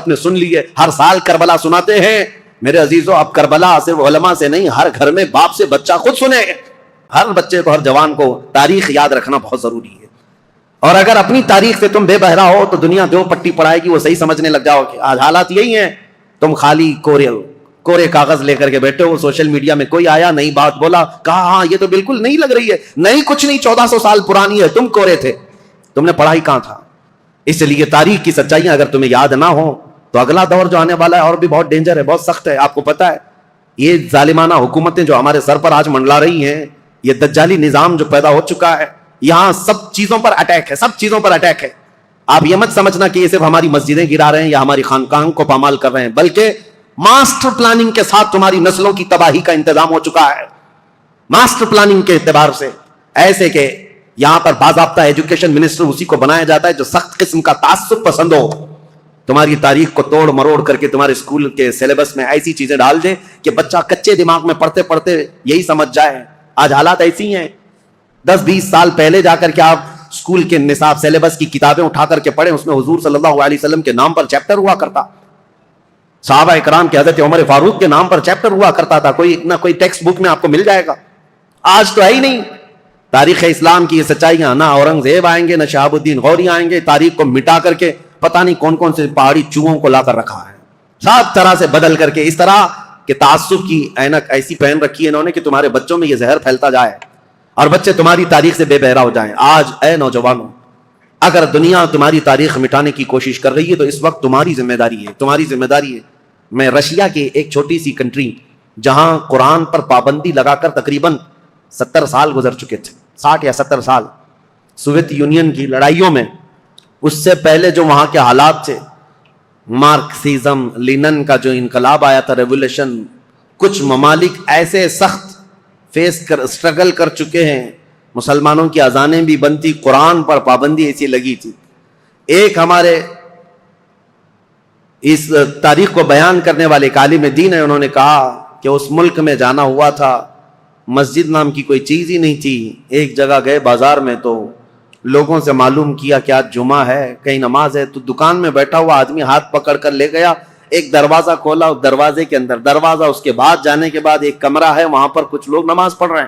آپ نے سن لی ہے، ہر سال کربلا سناتے ہیں. میرے عزیزو، اب کربلا صرف علماء سے نہیں، ہر گھر میں باپ سے بچہ خود سنے. ہر بچے کو، ہر جوان کو تاریخ یاد رکھنا بہت ضروری ہے. اور اگر اپنی تاریخ سے تم بے بہرا ہو تو دنیا دو پٹی پڑھائے گی، وہ صحیح سمجھنے لگ جاؤ کہ آج حالات یہی ہیں. تم خالی کورے کاغذ لے کر کے بیٹھے ہو، سوشل میڈیا میں کوئی آیا نئی بات بولا، کہا ہاں یہ تو بالکل نہیں لگ رہی ہے، نہیں کچھ نہیں، 1400 سال پرانی ہے. تم کورے تھے، تم نے پڑھائی کہاں تھا؟ اس لیے تاریخ کی سچائیاں اگر تمہیں یاد نہ ہو تو اگلا دور جو آنے والا ہے اور بھی بہت ڈینجر ہے، بہت سخت ہے. آپ کو پتا ہے یہ ظالمانہ حکومتیں جو ہمارے سر پر آج منڈلا رہی ہیں، یہ دجالی نظام جو پیدا ہو چکا ہے، یہاں سب چیزوں پر اٹیک ہے، سب چیزوں پر اٹیک ہے. آپ یہ مت سمجھنا کہ یہ صرف ہماری مسجدیں گرا رہے ہیں یا ہماری خانقاہوں کو پامال کر رہے ہیں، بلکہ ماسٹر پلاننگ کے ساتھ تمہاری نسلوں کی تباہی کا انتظام ہو چکا ہے. ماسٹر پلاننگ کے اعتبار سے ایسے کہ یہاں پر باضابطہ ایجوکیشن منسٹر اسی کو بنایا جاتا ہے جو سخت قسم کا تعصب پسند ہو، تمہاری تاریخ کو توڑ مروڑ کر کے تمہارے اسکول کے سلیبس میں ایسی چیزیں ڈال دیں کہ بچہ کچے دماغ میں پڑھتے پڑھتے یہی سمجھ جائے. آج حالات ایسی ہیں، 10-20 سال پہلے جا کر کے آپ اسکول کے نصاب سلیبس کی کتابیں اٹھا کر کے پڑھیں، اس میں حضور صلی اللہ علیہ وسلم کے نام پر چیپٹر ہوا کرتا، صحابہ اکرام کے حضرت عمر فاروق کے نام پر چیپٹر ہوا کرتا تھا، کوئی نہ کوئی ٹیکسٹ بک میں آپ کو مل جائے گا. آج تو ہے ہی نہیں. تاریخ اسلام کی یہ سچائیاں، نہ اورنگزیب آئیں گے نہ شہاب الدین غوری آئیں گے، تاریخ کو مٹا کر کے پتہ نہیں کون کون سے پہاڑی چوہوں کو لا کر رکھا ہے، سب طرح سے بدل کر کے، اس طرح کہ تعصب کی اینک ایسی پہن رکھی ہے انہوں نے کہ تمہارے بچوں میں یہ زہر پھیلتا جائے اور بچے تمہاری تاریخ سے بے بہرا ہو جائیں. آج اے نوجوانوں، اگر دنیا تمہاری تاریخ مٹانے کی کوشش کر رہی ہے تو اس وقت تمہاری ذمہ داری ہے، تمہاری ذمہ داری ہے. میں رشیا کی ایک چھوٹی سی کنٹری جہاں قرآن پر پابندی لگا کر تقریباً 70 سال گزر چکے تھے، 60 یا 70 سال سوویت یونین کی لڑائیوں میں، اس سے پہلے جو وہاں کے حالات تھے، مارکسزم، لینن کا جو انقلاب آیا تھا، ریولوشن، کچھ ممالک ایسے سخت اسٹرگل کر چکے ہیں، مسلمانوں کی اذانیں بھی بنتی، قرآن پر پابندی ایسی لگی تھی. ایک ہمارے اس تاریخ کو بیان کرنے والے ایک عالم دین ہے، انہوں نے کہا کہ اس ملک میں جانا ہوا تھا، مسجد نام کی کوئی چیز ہی نہیں تھی. ایک جگہ گئے بازار میں تو لوگوں سے معلوم کیا کہ آج جمعہ ہے، کہیں نماز ہے، تو دکان میں بیٹھا ہوا آدمی ہاتھ پکڑ کر لے گیا، ایک دروازہ کھولا، اس دروازے کے اندر دروازہ، اس کے بعد جانے کے بعد ایک کمرہ ہے، وہاں پر کچھ لوگ نماز پڑھ رہے ہیں.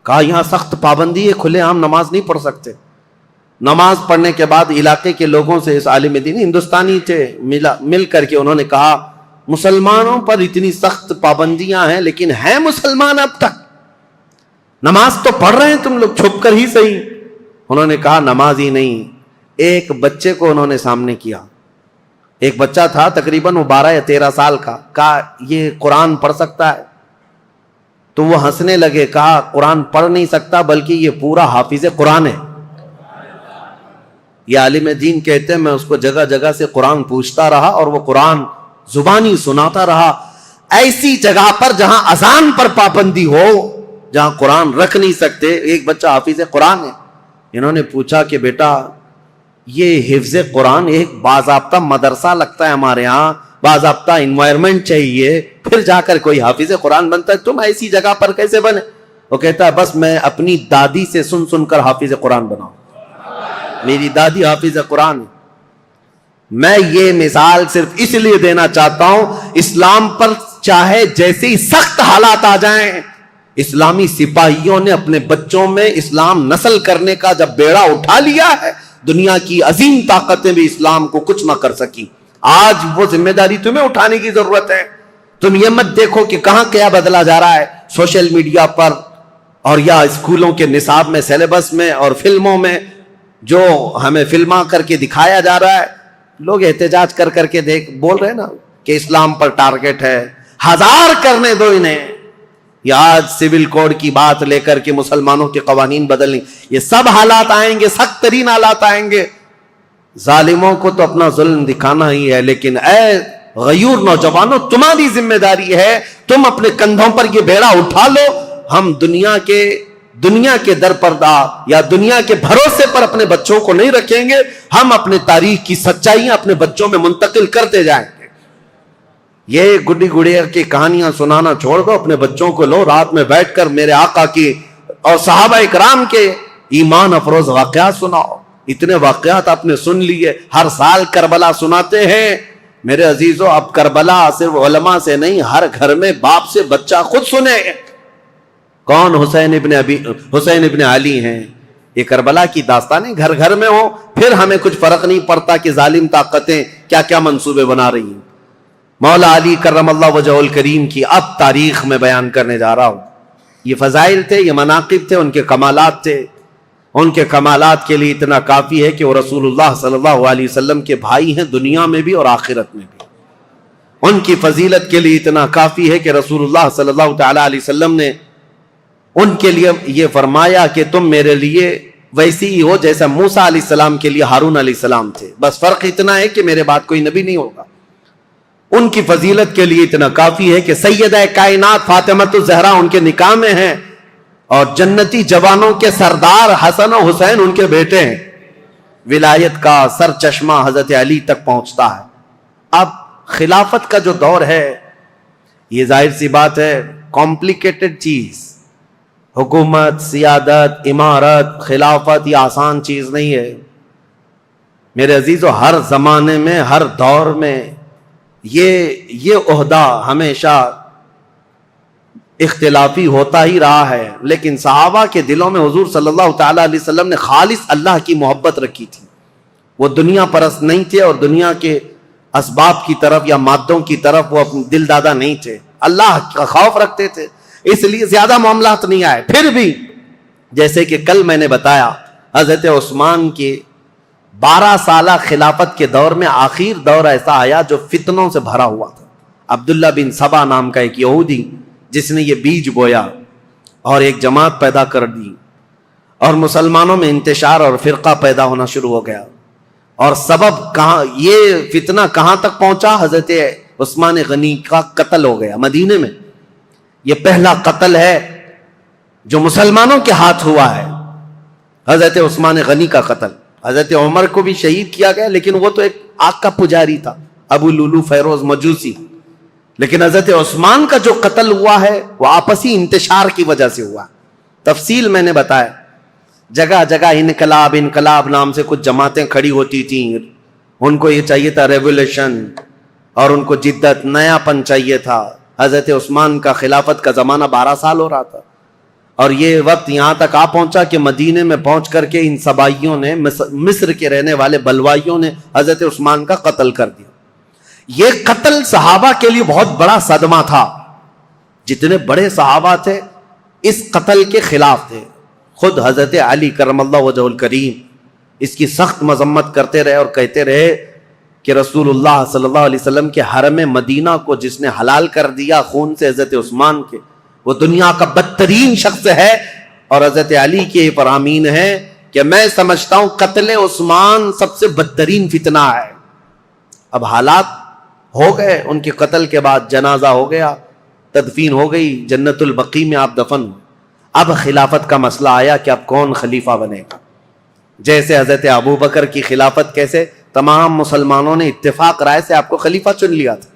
کہا یہاں سخت پابندی ہے، کھلے عام نماز نہیں پڑھ سکتے. نماز پڑھنے کے بعد علاقے کے لوگوں سے، اس عالم دین ہندوستانی تھے، مل کر کے انہوں نے کہا مسلمانوں پر اتنی سخت پابندیاں ہیں لیکن ہیں مسلمان اب تک، نماز تو پڑھ رہے ہیں تم لوگ چھپ کر ہی صحیح. انہوں نے کہا نماز ہی نہیں. ایک بچے کو انہوں نے سامنے کیا، ایک بچہ تھا تقریباً وہ 12 یا 13 سال کا، کہا یہ قرآن پڑھ سکتا ہے؟ تو وہ ہنسنے لگے، کہا قرآن پڑھ نہیں سکتا بلکہ یہ پورا حافظ قرآن ہے. یہ عالم دین کہتے ہیں میں اس کو جگہ جگہ سے قرآن پوچھتا رہا اور وہ قرآن زبانی سناتا رہا. ایسی جگہ پر جہاں اذان پر پابندی ہو، جہاں قرآن رکھ نہیں سکتے، ایک بچہ حافظ قرآن ہے. انہوں نے پوچھا کہ بیٹا یہ حفظ قرآن ایک باضابطہ مدرسہ لگتا ہے ہمارے ہاں، باضابطہ انوائرمنٹ چاہیے، پھر جا کر کوئی حافظ قرآن بنتا ہے، تم ایسی جگہ پر کیسے بنے؟ وہ کہتا ہے بس میں اپنی دادی سے سن سن کر حافظ قرآن بناؤں، میری دادی حافظ قرآن ہے. میں یہ مثال صرف اس لیے دینا چاہتا ہوں، اسلام پر چاہے جیسے ہی سخت حالات آ جائیں، اسلامی سپاہیوں نے اپنے بچوں میں اسلام نسل کرنے کا جب بیڑا اٹھا لیا ہے، دنیا کی عظیم طاقتیں بھی اسلام کو کچھ نہ کر سکی. آج وہ ذمہ داری تمہیں اٹھانے کی ضرورت ہے. تم یہ مت دیکھو کہ کہاں کیا بدلا جا رہا ہے سوشل میڈیا پر اور یا اسکولوں کے نصاب میں، سلیبس میں اور فلموں میں، جو ہمیں فلما کر کے دکھایا جا رہا ہے. لوگ احتجاج کر کر کے بول رہے ہیں نا کہ اسلام پر ٹارگٹ ہے، 1000 کرنے دو انہیں. یا آج سول کوڈ کی بات لے کر کے مسلمانوں کے قوانین بدلنے، یہ سب حالات آئیں گے، سخت ترین حالات آئیں گے. ظالموں کو تو اپنا ظلم دکھانا ہی ہے، لیکن اے غیور نوجوانوں تمہاری ذمہ داری ہے، تم اپنے کندھوں پر یہ بیڑا اٹھا لو. ہم دنیا کے درپردہ یا دنیا کے بھروسے پر اپنے بچوں کو نہیں رکھیں گے، ہم اپنے تاریخ کی سچائیاں اپنے بچوں میں منتقل کرتے جائیں گے. یہ گڈی گڑیا کی کہانیاں سنانا چھوڑ دو، اپنے بچوں کو لو، رات میں بیٹھ کر میرے آقا کی اور صحابہ اکرام کے ایمان افروز واقعات سناؤ. اتنے واقعات آپ نے سن لیے، ہر سال کربلا سناتے ہیں، میرے عزیزوں اب کربلا صرف علماء سے نہیں، ہر گھر میں باپ سے بچہ خود سنے کون حسین ابن علی ہیں. یہ کربلا کی داستانیں گھر گھر میں ہو، پھر ہمیں کچھ فرق نہیں پڑتا کہ ظالم طاقتیں کیا کیا منصوبے بنا رہی ہیں. مولا علی کرم اللہ وجہہ الکریم کی اب تاریخ میں بیان کرنے جا رہا ہوں. یہ فضائل تھے، یہ مناقب تھے، ان کے کمالات تھے. ان کے کمالات کے لیے اتنا کافی ہے کہ وہ رسول اللہ صلی اللہ علیہ وسلم کے بھائی ہیں، دنیا میں بھی اور آخرت میں بھی. ان کی فضیلت کے لیے اتنا کافی ہے کہ رسول اللہ صلی اللہ تعالی علیہ وسلم نے ان کے لیے یہ فرمایا کہ تم میرے لیے ویسی ہی ہو جیسا موسیٰ علیہ السلام کے لیے ہارون علیہ السلام تھے، بس فرق اتنا ہے کہ میرے بعد کوئی نبی نہیں ہوگا. ان کی فضیلت کے لیے اتنا کافی ہے کہ سیدہ کائنات فاطمۃ الزہرا ان کے نکاح میں ہیں، اور جنتی جوانوں کے سردار حسن و حسین ان کے بیٹے ہیں. ولایت کا سر چشمہ حضرت علی تک پہنچتا ہے. اب خلافت کا جو دور ہے یہ ظاہر سی بات ہے کمپلیکیٹڈ چیز. حکومت، سیادت، امارت، خلافت یہ آسان چیز نہیں ہے. میرے عزیزو ہر زمانے میں، ہر دور میں یہ عہدہ ہمیشہ اختلافی ہوتا ہی رہا ہے. لیکن صحابہ کے دلوں میں حضور صلی اللہ تعالی علیہ وسلم نے خالص اللہ کی محبت رکھی تھی. وہ دنیا پرست نہیں تھے اور دنیا کے اسباب کی طرف یا مادوں کی طرف وہ دل دادا نہیں تھے. اللہ کا خوف رکھتے تھے، اس لیے زیادہ معاملات نہیں آئے. پھر بھی جیسے کہ کل میں نے بتایا حضرت عثمان کے 12 سالہ خلافت کے دور میں آخر دور ایسا آیا جو فتنوں سے بھرا ہوا تھا. عبداللہ بن سبا نام کا ایک یہودی جس نے یہ بیج بویا اور ایک جماعت پیدا کر دی، اور مسلمانوں میں انتشار اور فرقہ پیدا ہونا شروع ہو گیا. اور سبب کہاں، یہ فتنہ کہاں تک پہنچا؟ حضرت عثمان غنی کا قتل ہو گیا مدینے میں. یہ پہلا قتل ہے جو مسلمانوں کے ہاتھ ہوا ہے، حضرت عثمان غنی کا قتل. حضرت عمر کو بھی شہید کیا گیا، لیکن وہ تو ایک آگ کا پجاری تھا، ابو لولو فیروز مجوسی. لیکن حضرت عثمان کا جو قتل ہوا ہے وہ آپسی انتشار کی وجہ سے ہوا. تفصیل میں نے بتایا. جگہ جگہ انقلاب نام سے کچھ جماعتیں کھڑی ہوتی تھیں. ان کو یہ چاہیے تھا ریولیوشن، اور ان کو جدت، نیا پن چاہیے تھا. حضرت عثمان کا خلافت کا زمانہ 12 سال ہو رہا تھا، اور یہ وقت یہاں تک آ پہنچا کہ مدینے میں پہنچ کر کے ان سبائیوں نے، مصر کے رہنے والے بلوائیوں نے حضرت عثمان کا قتل کر دیا. یہ قتل صحابہ کے لیے بہت بڑا صدمہ تھا. جتنے بڑے صحابہ تھے اس قتل کے خلاف تھے. خود حضرت علی کرم اللہ وجہ الکریم اس کی سخت مذمت کرتے رہے اور کہتے رہے کہ رسول اللہ صلی اللہ علیہ وسلم کے حرم مدینہ کو جس نے حلال کر دیا خون سے حضرت عثمان کے، وہ دنیا کا بدترین شخص ہے. اور حضرت علی کے فرامین ہے کہ میں سمجھتا ہوں قتل عثمان سب سے بدترین فتنہ ہے. اب حالات ہو گئے، ان کے قتل کے بعد جنازہ ہو گیا، تدفین ہو گئی، جنت البقیع میں آپ دفن ہوئے. اب خلافت کا مسئلہ آیا کہ اب کون خلیفہ بنے گا. جیسے حضرت ابو بکر کی خلافت، کیسے تمام مسلمانوں نے اتفاق رائے سے آپ کو خلیفہ چن لیا تھا،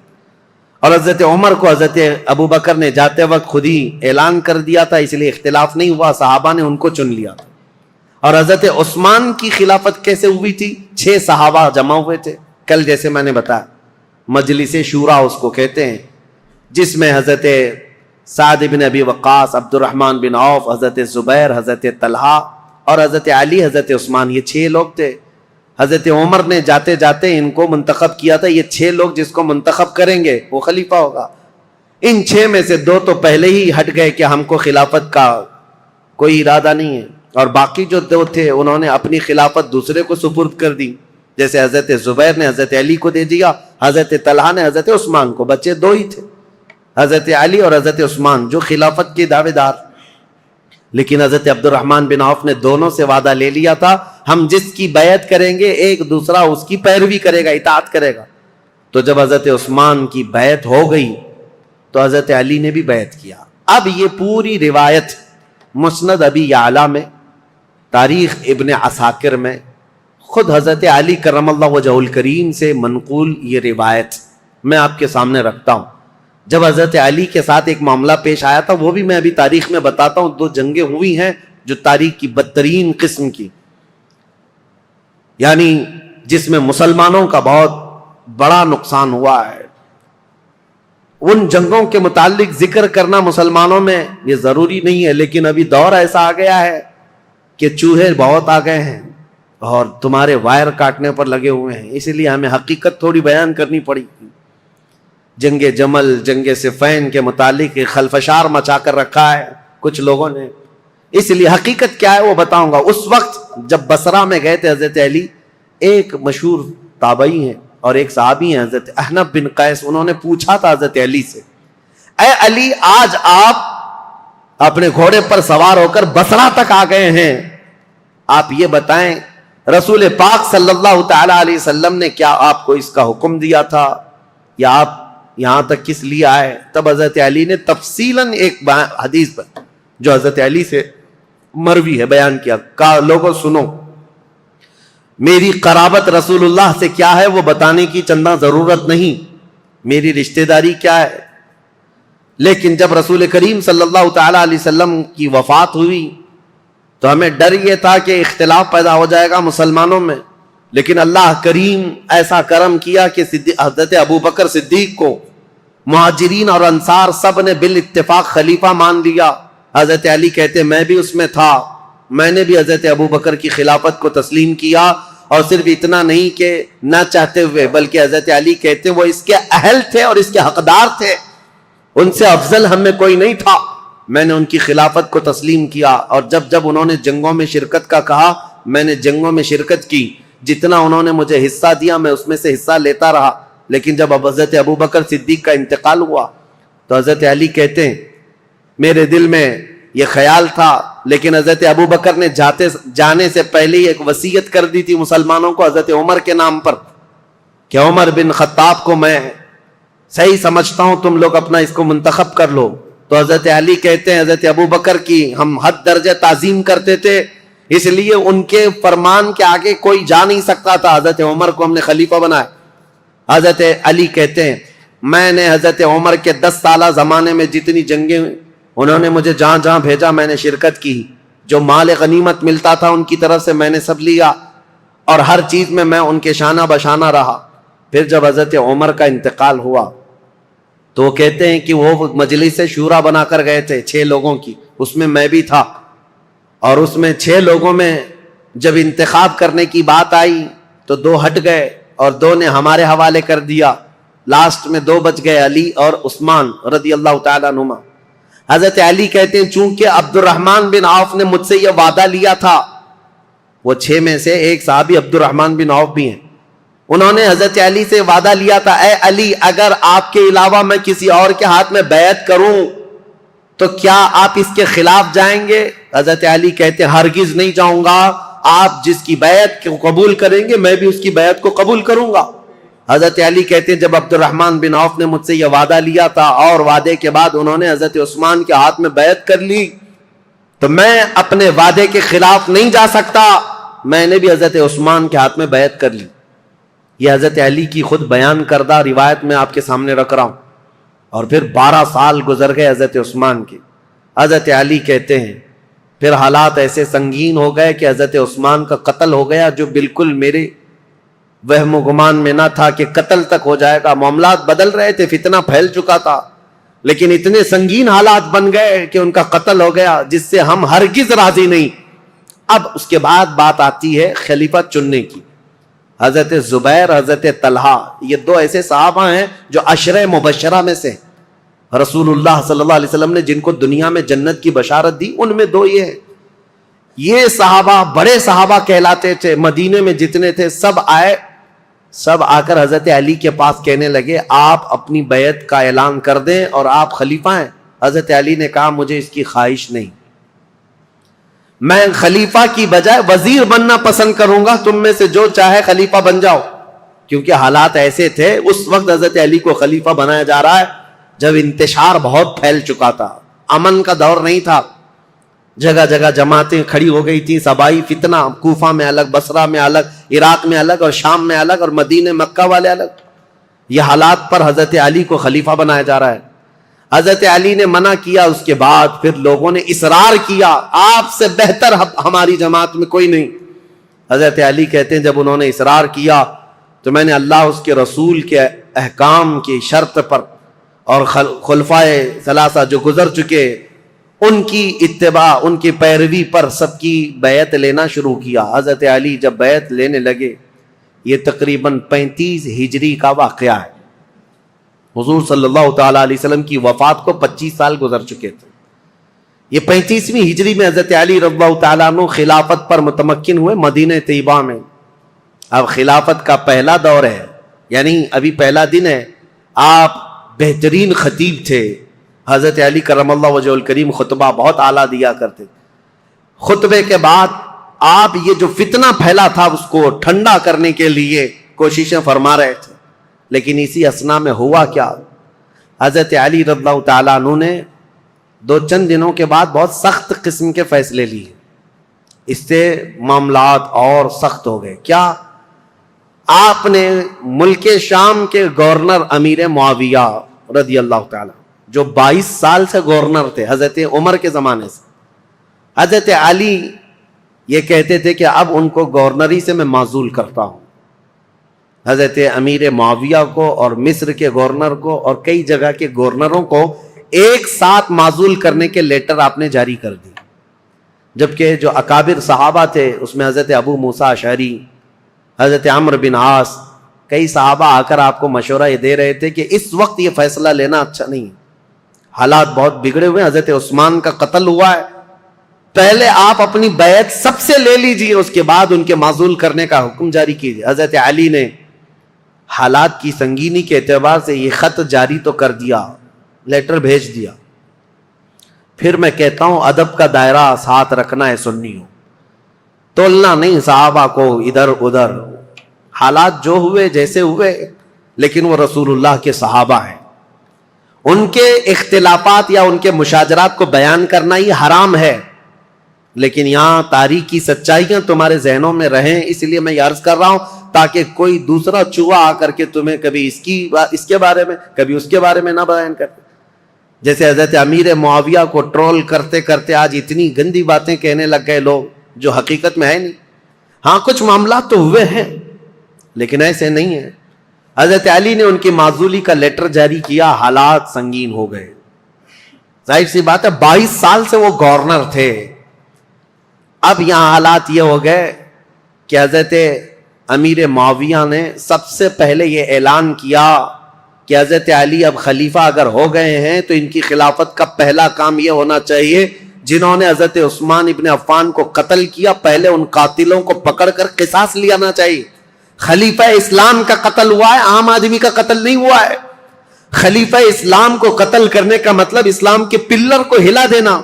اور حضرت عمر کو حضرت ابو بکر نے جاتے وقت خود ہی اعلان کر دیا تھا، اس لیے اختلاف نہیں ہوا، صحابہ نے ان کو چن لیا تھا. اور حضرت عثمان کی خلافت کیسے ہوئی تھی؟ 6 صحابہ جمع ہوئے تھے. کل جیسے میں نے بتایا مجلس شورا اس کو کہتے ہیں، جس میں حضرت سعد بن ابی وقاص، عبد الرحمن بن عوف، حضرت زبیر، حضرت طلحہ اور حضرت علی، حضرت عثمان، یہ 6 لوگ تھے. حضرت عمر نے جاتے جاتے ان کو منتخب کیا تھا، یہ 6 لوگ جس کو منتخب کریں گے وہ خلیفہ ہوگا. ان 6 میں سے 2 تو پہلے ہی ہٹ گئے کہ ہم کو خلافت کا کوئی ارادہ نہیں ہے، اور باقی جو 2 تھے انہوں نے اپنی خلافت دوسرے کو سپرد کر دی. جیسے حضرت زبیر نے حضرت علی کو دے دیا، حضرت طلحہ نے حضرت عثمان کو. بچے 2 ہی تھے، حضرت علی اور حضرت عثمان، جو خلافت کے دعوے دار. لیکن حضرت عبد الرحمن بن عوف نے دونوں سے وعدہ لے لیا تھا، ہم جس کی بیعت کریں گے ایک دوسرا اس کی پیروی کرے گا، اطاعت کرے گا. تو جب حضرت عثمان کی بیعت ہو گئی تو حضرت علی نے بھی بیعت کیا. اب یہ پوری روایت مسند ابی یعلا میں، تاریخ ابن عساکر میں، خود حضرت علی کرم اللہ وجہ الکریم سے منقول یہ روایت میں آپ کے سامنے رکھتا ہوں. جب حضرت علی کے ساتھ ایک معاملہ پیش آیا تھا، وہ بھی میں ابھی تاریخ میں بتاتا ہوں. 2 جنگیں ہوئی ہیں جو تاریخ کی بدترین قسم کی، یعنی جس میں مسلمانوں کا بہت بڑا نقصان ہوا ہے۔ ان جنگوں کے متعلق ذکر کرنا مسلمانوں میں یہ ضروری نہیں ہے، لیکن ابھی دور ایسا آ گیا ہے کہ چوہے بہت آ گئے ہیں اور تمہارے وائر کاٹنے پر لگے ہوئے ہیں، اسی لیے ہمیں حقیقت تھوڑی بیان کرنی پڑی۔ جنگ جمل، جنگ صفین کے متعلق ایک خلفشار مچا کر رکھا ہے کچھ لوگوں نے، اس لیے حقیقت کیا ہے وہ بتاؤں گا۔ اس وقت جب بصرہ میں گئے تھے حضرت علی، ایک مشہور تابعی ہیں اور ایک صحابی ہیں حضرت احنف بن قیس، انہوں نے پوچھا تھا حضرت علی سے، اے علی آج آپ اپنے گھوڑے پر سوار ہو کر بصرہ تک آ گئے ہیں، آپ یہ بتائیں رسول پاک صلی اللہ تعالی علیہ وسلم نے کیا آپ کو اس کا حکم دیا تھا، یا آپ یہاں تک کس لیے آئے؟ تب حضرت علی نے تفصیلاً ایک حدیث پر جو حضرت علی سے مروی ہے بیان کیا، کہا لوگوں سنو، میری قرابت رسول اللہ سے کیا ہے وہ بتانے کی چندہ ضرورت نہیں، میری رشتہ داری کیا ہے، لیکن جب رسول کریم صلی اللہ تعالی علیہ وسلم کی وفات ہوئی تو ہمیں ڈر یہ تھا کہ اختلاف پیدا ہو جائے گا مسلمانوں میں، لیکن اللہ کریم ایسا کرم کیا کہ حضرت ابو بکر صدیق کو مہاجرین اور انصار سب نے بالاتفاق خلیفہ مان لیا۔ حضرت علی کہتے میں بھی اس میں تھا، میں نے بھی حضرت ابو بکر کی خلافت کو تسلیم کیا، اور صرف اتنا نہیں کہ نہ چاہتے ہوئے، بلکہ حضرت علی کہتے وہ اس کے اہل تھے اور اس کے حقدار تھے، ان سے افضل ہم میں کوئی نہیں تھا، میں نے ان کی خلافت کو تسلیم کیا۔ اور جب انہوں نے جنگوں میں شرکت کا کہا، میں نے جنگوں میں شرکت کی، جتنا انہوں نے مجھے حصہ دیا میں اس میں سے حصہ لیتا رہا، لیکن جب حضرت ابو بکر صدیق کا انتقال ہوا تو حضرت علی کہتے ہیں میرے دل میں یہ خیال تھا، لیکن حضرت ابو بکر نے جانے سے پہلے ہی ایک وصیت کر دی تھی مسلمانوں کو حضرت عمر کے نام پر کہ عمر بن خطاب کو میں صحیح سمجھتا ہوں، تم لوگ اپنا اس کو منتخب کر لو۔ تو حضرت علی کہتے ہیں حضرت ابو بکر کی ہم حد درجہ تعظیم کرتے تھے، اس لیے ان کے فرمان کے آگے کوئی جا نہیں سکتا تھا، حضرت عمر کو ہم نے خلیفہ بنایا۔ حضرت علی کہتے ہیں میں نے حضرت عمر کے 10 سالہ زمانے میں جتنی جنگیں انہوں نے مجھے جہاں جہاں بھیجا میں نے شرکت کی، جو مال غنیمت ملتا تھا ان کی طرف سے میں نے سب لیا، اور ہر چیز میں ان کے شانہ بشانہ رہا۔ پھر جب حضرت عمر کا انتقال ہوا تو وہ کہتے ہیں کہ وہ مجلس شورا بنا کر گئے تھے 6 لوگوں کی، اس میں میں بھی تھا، اور اس میں 6 لوگوں میں جب انتخاب کرنے کی بات آئی تو 2 ہٹ گئے اور 2 نے ہمارے حوالے کر دیا، لاسٹ میں 2 بچ گئے، علی اور عثمان رضی اللہ تعالیٰ عنہما۔ حضرت علی کہتے ہیں چونکہ عبد الرحمن بن عوف نے مجھ سے یہ وعدہ لیا تھا، وہ 6 میں سے ایک صحابی عبد الرحمن بن عوف بھی ہیں، انہوں نے حضرت علی سے وعدہ لیا تھا اے علی اگر آپ کے علاوہ میں کسی اور کے ہاتھ میں بیعت کروں تو کیا آپ اس کے خلاف جائیں گے؟ حضرت علی کہتے ہیں ہرگز نہیں جاؤں گا، آپ جس کی بیعت کو قبول کریں گے میں بھی اس کی بیعت کو قبول کروں گا۔ حضرت علی کہتے ہیں جب عبد الرحمن بن عوف نے مجھ سے یہ وعدہ لیا تھا اور وعدے کے بعد انہوں نے حضرت عثمان کے ہاتھ میں بیعت کر لی تو میں اپنے وعدے کے خلاف نہیں جا سکتا، میں نے بھی حضرت عثمان کے ہاتھ میں بیعت کر لی۔ یہ حضرت علی کی خود بیان کردہ روایت میں آپ کے سامنے رکھ رہا ہوں۔ اور پھر 12 سال گزر گئے حضرت عثمان کے۔ حضرت علی کہتے ہیں پھر حالات ایسے سنگین ہو گئے کہ حضرت عثمان کا قتل ہو گیا، جو بالکل میرے وہم و گمان میں نہ تھا کہ قتل تک ہو جائے گا۔ معاملات بدل رہے تھے، فتنہ پھیل چکا تھا، لیکن اتنے سنگین حالات بن گئے کہ ان کا قتل ہو گیا، جس سے ہم ہرگز راضی نہیں۔ اب اس کے بعد بات آتی ہے خلیفہ چننے کی۔ حضرت زبیر، حضرت طلحہ، یہ 2 ایسے صحابہ ہیں جو عشرہ مبشرہ میں سے رسول اللہ صلی اللہ علیہ وسلم نے جن کو دنیا میں جنت کی بشارت دی، ان میں 2 یہ ہیں۔ یہ صحابہ بڑے صحابہ کہلاتے تھے، مدینے میں جتنے تھے سب آئے، سب آ کر حضرت علی کے پاس کہنے لگے آپ اپنی بیعت کا اعلان کر دیں اور آپ خلیفہ ہیں۔ حضرت علی نے کہا مجھے اس کی خواہش نہیں، میں خلیفہ کی بجائے وزیر بننا پسند کروں گا، تم میں سے جو چاہے خلیفہ بن جاؤ، کیونکہ حالات ایسے تھے اس وقت حضرت علی کو خلیفہ بنایا جا رہا ہے جب انتشار بہت پھیل چکا تھا، امن کا دور نہیں تھا، جگہ جگہ جماعتیں کھڑی ہو گئی تھیں، صبائی فتنہ، کوفہ میں الگ، بصرہ میں الگ، عراق میں الگ اور شام میں الگ اور مدینہ مکہ والے الگ۔ یہ حالات پر حضرت علی کو خلیفہ بنایا جا رہا ہے۔ حضرت علی نے منع کیا، اس کے بعد پھر لوگوں نے اصرار کیا آپ سے بہتر ہماری جماعت میں کوئی نہیں۔ حضرت علی کہتے ہیں جب انہوں نے اصرار کیا تو میں نے اللہ اس کے رسول کے احکام کی شرط پر اور خلفائے ثلاثہ جو گزر چکے ان کی اتباع، ان کی پیروی پر سب کی بیعت لینا شروع کیا. حضرت علی جب بیعت لینے لگے، یہ تقریباً 35 ہجری کا واقعہ ہے. حضور صلی اللہ تعالیٰ علیہ وسلم کی وفات کو 25 سال گزر چکے تھے. یہ 35ویں ہجری میں حضرت علی رضی اللہ تعالیٰ عنہ خلافت پر متمکن ہوئے مدینہ طیبہ میں. اب خلافت کا پہلا دور ہے، یعنی ابھی پہلا دن ہے. آپ بہترین خطیب تھے. حضرت علی کرم اللہ وجہ الکریم خطبہ بہت اعلیٰ دیا کرتے. خطبے کے بعد آپ یہ جو فتنہ پھیلا تھا اس کو ٹھنڈا کرنے کے لیے کوششیں فرما رہے تھے. لیکن اسی اثنا میں ہوا کیا، حضرت علی رضی اللہ تعالیٰ عنہ نے چند دنوں کے بعد بہت سخت قسم کے فیصلے لیے. اس سے معاملات اور سخت ہو گئے. کیا؟ آپ نے ملک شام کے گورنر امیر معاویہ رضی اللہ تعالیٰ جو 22 سال سے گورنر تھے حضرت عمر کے زمانے سے، حضرت علی یہ کہتے تھے کہ اب ان کو گورنری سے میں معزول کرتا ہوں. حضرت امیر معاویہ کو اور مصر کے گورنر کو اور کئی جگہ کے گورنروں کو ایک ساتھ معزول کرنے کے لیٹر آپ نے جاری کر دی. جبکہ جو اکابر صحابہ تھے اس میں حضرت ابو موسیٰ اشعری، حضرت عمرو بن عاص، کئی صحابہ آ کر آپ کو مشورہ یہ دے رہے تھے کہ اس وقت یہ فیصلہ لینا اچھا نہیں، حالات بہت بگڑے ہوئے. حضرت عثمان کا قتل ہوا ہے، پہلے آپ اپنی بیعت سب سے لے لیجئے، اس کے بعد ان کے معزول کرنے کا حکم جاری کیجئے. حضرت علی نے حالات کی سنگینی کے اعتبار سے یہ خط جاری تو کر دیا، لیٹر بھیج دیا. پھر میں کہتا ہوں ادب کا دائرہ ساتھ رکھنا ہے سنیوں، تولنا نہیں صحابہ کو ادھر ادھر. حالات جو ہوئے جیسے ہوئے، لیکن وہ رسول اللہ کے صحابہ ہیں. ان کے اختلافات یا ان کے مشاجرات کو بیان کرنا ہی حرام ہے، لیکن یہاں تاریخی سچائیاں تمہارے ذہنوں میں رہیں، اس لیے میں یہ عرض کر رہا ہوں تاکہ کوئی دوسرا چوہا آ کر کے تمہیں کبھی اس کے بارے میں کبھی اس کے بارے میں نہ بیان کرتے. جیسے حضرت امیر معاویہ کو ٹرول کرتے کرتے آج اتنی گندی باتیں کہنے لگ گئے لوگ جو حقیقت میں ہے نہیں. ہاں کچھ معاملات تو ہوئے ہیں لیکن ایسے نہیں ہیں. حضرت علی نے ان کی معزولی کا لیٹر جاری کیا، حالات سنگین ہو گئے. ظاہر سی بات ہے 22 سال سے وہ گورنر تھے. اب یہاں حالات یہ ہو گئے کہ حضرت امیر معاویہ نے سب سے پہلے یہ اعلان کیا کہ حضرت علی اب خلیفہ اگر ہو گئے ہیں تو ان کی خلافت کا پہلا کام یہ ہونا چاہیے جنہوں نے حضرت عثمان ابن عفان کو قتل کیا، پہلے ان قاتلوں کو پکڑ کر قصاص لینا چاہیے. خلیفہ اسلام کا قتل ہوا ہے، عام آدمی کا قتل نہیں ہوا ہے. خلیفہ اسلام کو قتل کرنے کا مطلب اسلام کے پلر کو ہلا دینا.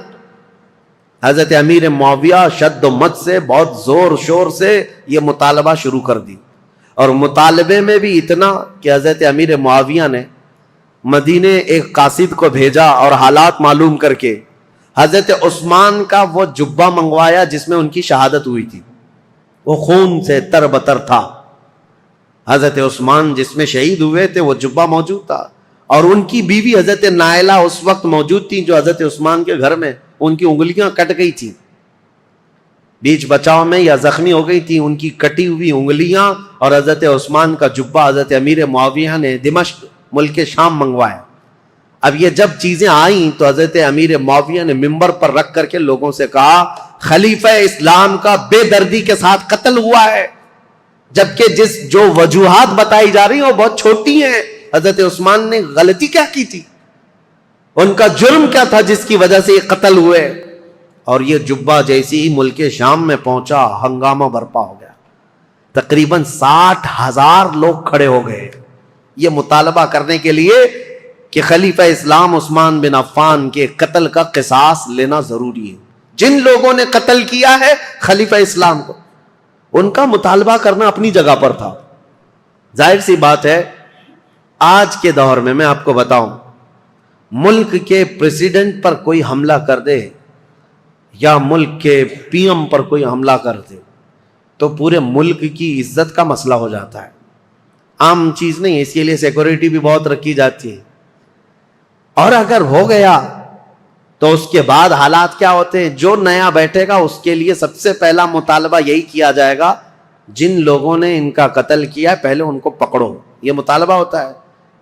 حضرت امیر معاویہ شد و مت سے بہت زور شور سے یہ مطالبہ شروع کر دی، اور مطالبے میں بھی اتنا کہ حضرت امیر معاویہ نے مدینے ایک قاصد کو بھیجا اور حالات معلوم کر کے حضرت عثمان کا وہ جبہ منگوایا جس میں ان کی شہادت ہوئی تھی. وہ خون سے تر بتر تھا. حضرت عثمان جس میں شہید ہوئے تھے وہ جبہ موجود تھا، اور ان کی بیوی حضرت نائلہ اس وقت موجود تھی جو حضرت عثمان کے گھر میں ان کی انگلیاں کٹ گئی تھی، بیچ بچاؤ میں یا زخمی ہو گئی تھی. ان کی کٹی ہوئی انگلیاں اور حضرت عثمان کا جبہ حضرت امیر معاویہ نے دمشق ملک شام منگوایا. اب یہ جب چیزیں آئیں تو حضرت امیر معاویہ نے منبر پر رکھ کر کے لوگوں سے کہا خلیفہ اسلام کا بے دردی کے ساتھ قتل ہوا ہے، جبکہ جو وجوہات بتائی جا رہی ہیں وہ بہت چھوٹی ہیں. حضرت عثمان نے غلطی کیا کی تھی، ان کا جرم کیا تھا جس کی وجہ سے یہ قتل ہوئے. اور یہ جبہ جیسی ہی ملک شام میں پہنچا ہنگامہ برپا ہو گیا. تقریباً 60,000 لوگ کھڑے ہو گئے یہ مطالبہ کرنے کے لیے کہ خلیفہ اسلام عثمان بن عفان کے قتل کا قصاص لینا ضروری ہے. جن لوگوں نے قتل کیا ہے خلیفہ اسلام کو، ان کا مطالبہ کرنا اپنی جگہ پر تھا. ظاہر سی بات ہے آج کے دور میں آپ کو بتاؤں، ملک کے پریزیڈنٹ پر کوئی حملہ کر دے یا ملک کے پی ایم پر کوئی حملہ کر دے تو پورے ملک کی عزت کا مسئلہ ہو جاتا ہے. عام چیز نہیں ہے، اس کے لیے سیکورٹی بھی بہت رکھی جاتی ہے. اور اگر ہو گیا تو اس کے بعد حالات کیا ہوتے ہیں، جو نیا بیٹھے گا اس کے لیے سب سے پہلا مطالبہ یہی کیا جائے گا جن لوگوں نے ان کا قتل کیا پہلے ان کو پکڑو. یہ مطالبہ ہوتا ہے.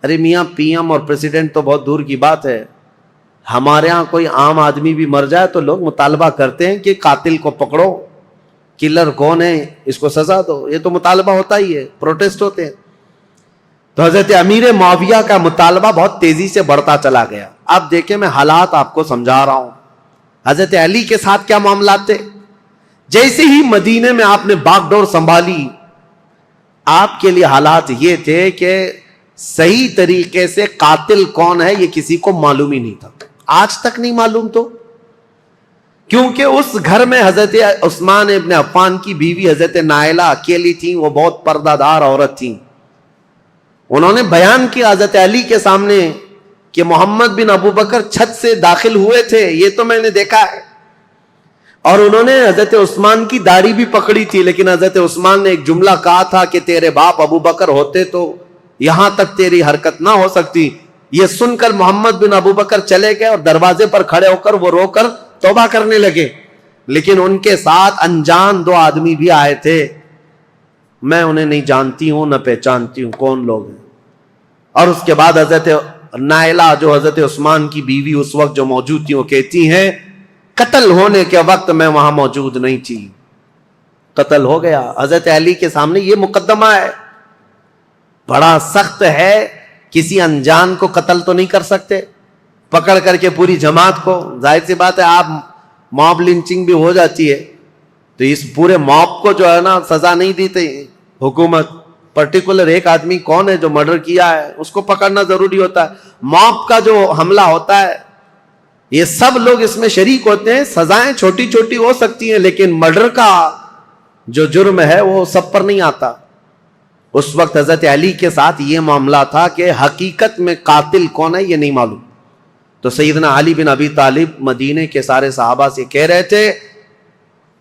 ارے میاں پی ایم اور پریزیڈنٹ تو بہت دور کی بات ہے, ہمارے ہاں کوئی عام آدمی بھی مر جائے تو لوگ مطالبہ کرتے ہیں کہ قاتل کو پکڑو, کلر کون ہے اس کو سزا دو. یہ تو مطالبہ ہوتا ہی ہے, پروٹیسٹ ہوتے ہیں. تو حضرت امیر معاویہ کا مطالبہ بہت تیزی سے بڑھتا چلا گیا. اب دیکھیں میں حالات آپ کو سمجھا رہا ہوں. حضرت علی کے ساتھ کیا معاملات تھے. جیسے ہی مدینے میں آپ نے باغ ڈور سنبھالی, آپ کے لیے حالات یہ تھے کہ صحیح طریقے سے قاتل کون ہے یہ کسی کو معلوم ہی نہیں تھا, آج تک نہیں معلوم. تو کیونکہ اس گھر میں حضرت عثمان ابن عفان کی بیوی حضرت نائلہ اکیلی تھیں, وہ بہت پردہ دار عورت تھیں. انہوں نے بیان کیا حضرت علی کے سامنے کہ محمد بن ابو بکر چھت سے داخل ہوئے تھے, یہ تو میں نے دیکھا ہے. اور انہوں نے حضرت عثمان کی داڑھی بھی پکڑی تھی, لیکن حضرت عثمان نے ایک جملہ کہا تھا کہ تیرے باپ ابو بکر ہوتے تو یہاں تک تیری حرکت نہ ہو سکتی. یہ سن کر محمد بن ابو بکر چلے گئے اور دروازے پر کھڑے ہو کر وہ رو کر توبہ کرنے لگے. لیکن ان کے ساتھ انجان 2 آدمی بھی آئے تھے, میں انہیں نہیں جانتی ہوں نہ پہچانتی ہوں کون لوگ ہیں. اور اس کے بعد حضرت نائلہ جو حضرت عثمان کی بیوی اس وقت جو موجود تھی وہ کہتی ہیں قتل ہونے کے وقت میں وہاں موجود نہیں تھی, قتل ہو گیا. حضرت علی کے سامنے یہ مقدمہ ہے, بڑا سخت ہے, کسی انجان کو قتل تو نہیں کر سکتے پکڑ کر کے پوری جماعت کو. ظاہر سی بات ہے آپ موب لنچنگ بھی ہو جاتی ہے تو اس پورے موب کو جو ہے نا سزا نہیں دیتے حکومت. پرٹیکولر ایک آدمی کون ہے جو مرڈر کیا ہے اس کو پکڑنا ضروری ہوتا ہے. موب کا جو حملہ ہوتا ہے یہ سب لوگ اس میں شریک ہوتے ہیں. سزائیں چھوٹی چھوٹی ہو سکتی ہیں لیکن مرڈر کا جو جرم ہے وہ سب پر نہیں آتا. اس وقت حضرت علی کے ساتھ یہ معاملہ تھا کہ حقیقت میں قاتل کون ہے یہ نہیں معلوم. تو سیدنا علی بن ابی طالب مدینے کے سارے صحابہ سے کہہ رہے تھے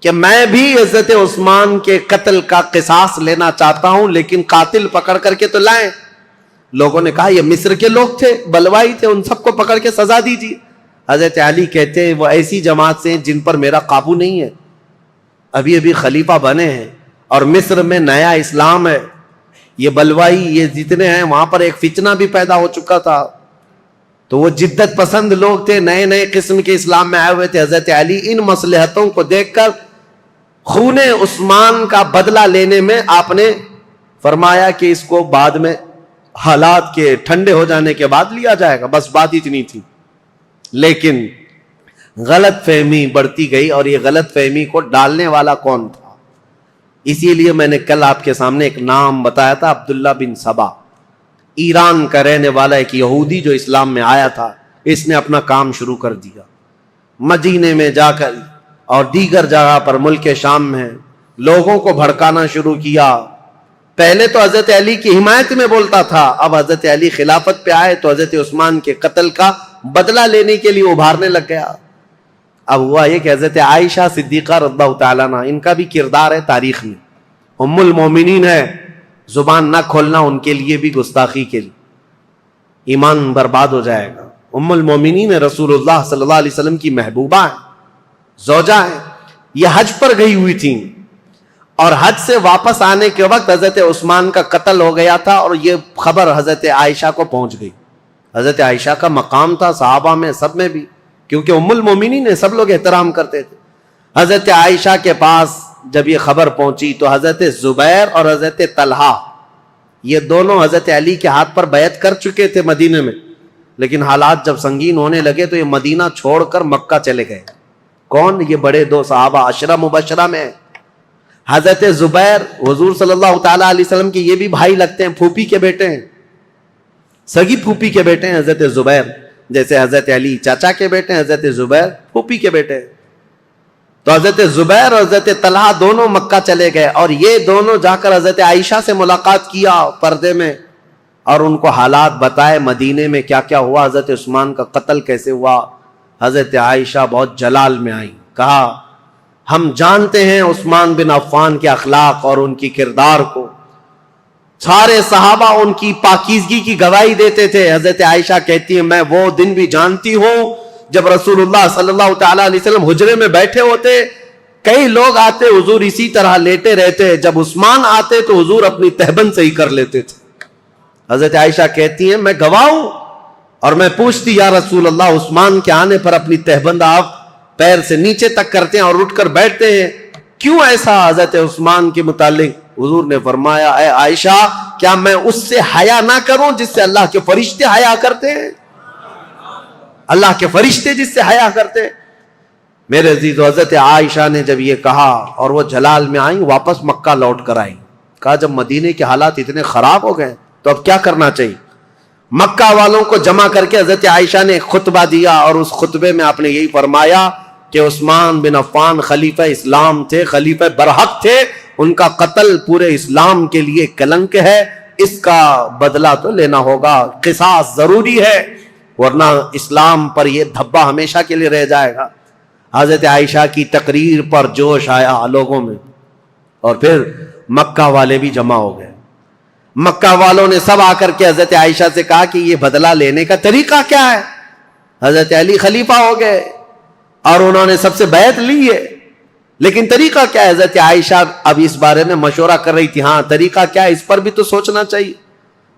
کہ میں بھی حضرت عثمان کے قتل کا قصاص لینا چاہتا ہوں, لیکن قاتل پکڑ کر کے تو لائیں. لوگوں نے کہا یہ مصر کے لوگ تھے, بلوائی تھے, ان سب کو پکڑ کے سزا دیجیے. حضرت علی کہتے ہیں وہ ایسی جماعت سے جن پر میرا قابو نہیں ہے, ابھی ابھی خلیفہ بنے ہیں اور مصر میں نیا اسلام ہے. یہ بلوائی یہ جتنے ہیں وہاں پر ایک فتنہ بھی پیدا ہو چکا تھا, تو وہ جدت پسند لوگ تھے, نئے نئے قسم کے اسلام میں آئے ہوئے تھے. حضرت علی ان مصلحتوں کو دیکھ کر خون عثمان کا بدلہ لینے میں آپ نے فرمایا کہ اس کو بعد میں حالات کے ٹھنڈے ہو جانے کے بعد لیا جائے گا, بس بات اتنی تھی. لیکن غلط فہمی بڑھتی گئی, اور یہ غلط فہمی کو ڈالنے والا کون تھا؟ اسی لیے میں نے کل آپ کے سامنے ایک نام بتایا تھا, عبداللہ بن سبا, ایران کا رہنے والا ایک یہودی جو اسلام میں آیا تھا. اس نے اپنا کام شروع کر دیا, مدینے میں جا کر اور دیگر جگہ پر ملک شام میں لوگوں کو بھڑکانا شروع کیا. پہلے تو حضرت علی کی حمایت میں بولتا تھا, اب حضرت علی خلافت پہ آئے تو حضرت عثمان کے قتل کا بدلہ لینے کے لیے ابھارنے لگ گیا. اب ہوا یہ کہ حضرت عائشہ صدیقہ رضی اللہ تعالیٰ عنہ, ان کا بھی کردار ہے تاریخ میں, ام المومنین ہے, زبان نہ کھولنا ان کے لیے بھی گستاخی کے لیے, ایمان برباد ہو جائے گا. ام المومنین رسول اللہ صلی اللہ علیہ وسلم کی محبوبہ ہیں, زوجہ ہیں. یہ حج پر گئی ہوئی تھیں اور حج سے واپس آنے کے وقت حضرت عثمان کا قتل ہو گیا تھا, اور یہ خبر حضرت عائشہ کو پہنچ گئی. حضرت عائشہ کا مقام تھا صحابہ میں سب میں بھی, کیونکہ ام المومنین نے سب لوگ احترام کرتے تھے. حضرت عائشہ کے پاس جب یہ خبر پہنچی تو حضرت زبیر اور حضرت طلحہ یہ دونوں حضرت علی کے ہاتھ پر بیعت کر چکے تھے مدینے میں, لیکن حالات جب سنگین ہونے لگے تو یہ مدینہ چھوڑ کر مکہ چلے گئے. کون؟ یہ بڑے 2 صحابہ عشرہ مبشرہ میں. حضرت زبیر حضور صلی اللہ تعالیٰ علیہ وسلم کے یہ بھی بھائی لگتے ہیں, پھوپھی کے بیٹے ہیں, سگی پھوپھی کے بیٹے ہیں حضرت زبیر, جیسے حضرت علی چاچا کے بیٹے ہیں, حضرت زبیر پھوپھی کے بیٹے ہیں. تو حضرت زبیر اور حضرت طلحہ دونوں مکہ چلے گئے, اور یہ دونوں جا کر حضرت عائشہ سے ملاقات کیا پردے میں, اور ان کو حالات بتائے مدینے میں کیا کیا ہوا, حضرت عثمان کا قتل کیسے ہوا. حضرت عائشہ بہت جلال میں آئی, کہا ہم جانتے ہیں عثمان بن عفان کے اخلاق اور ان کی کردار کو, سارے صحابہ ان کی پاکیزگی کی گواہی دیتے تھے. حضرت عائشہ کہتی ہیں میں وہ دن بھی جانتی ہوں جب رسول اللہ صلی اللہ تعالیٰ علیہ وسلم حجرے میں بیٹھے ہوتے کئی لوگ آتے حضور اسی طرح لیٹے رہتے، جب عثمان آتے تو حضور اپنی تہبند سے ہی کر لیتے تھے۔ حضرت عائشہ کہتی ہیں میں گواہ ہوں، اور میں پوچھتی یا رسول اللہ عثمان کے آنے پر اپنی تہبند آپ پیر سے نیچے تک کرتے ہیں اور اٹھ کر بیٹھتے ہیں، کیوں ایسا؟ حضرت عثمان کے متعلق حضور نے فرمایا اے عائشہ کیا میں اس سے حیا نہ کروں جس سے اللہ کے فرشتے حیا کرتے ہیں؟ اللہ کے فرشتے جس سے حیا کرتے ہیں۔ میرے عزیز، حضرت عائشہ نے جب یہ کہا اور وہ جلال میں آئیں، واپس مکہ لوٹ کر آئیں، کہا جب مدینے کے حالات اتنے خراب ہو گئے تو اب کیا کرنا چاہیے؟ مکہ والوں کو جمع کر کے حضرت عائشہ نے ایک خطبہ دیا، اور اس خطبے میں آپ نے یہی فرمایا کہ عثمان بن عفان خلیفہ اسلام تھے، خلیفہ برحق تھے، ان کا قتل پورے اسلام کے لیے کلنک ہے، اس کا بدلہ تو لینا ہوگا، قصاص ضروری ہے، ورنہ اسلام پر یہ دھبا ہمیشہ کے لیے رہ جائے گا۔ حضرت عائشہ کی تقریر پر جوش آیا لوگوں میں، اور پھر مکہ والے بھی جمع ہو گئے۔ مکہ والوں نے سب آ کر کے حضرت عائشہ سے کہا کہ یہ بدلہ لینے کا طریقہ کیا ہے؟ حضرت علی خلیفہ ہو گئے اور انہوں نے سب سے بیعت لی ہے، لیکن طریقہ کیا ہے؟ حضرت عائشہ اب اس بارے میں مشورہ کر رہی تھی، ہاں طریقہ کیا ہے اس پر بھی تو سوچنا چاہیے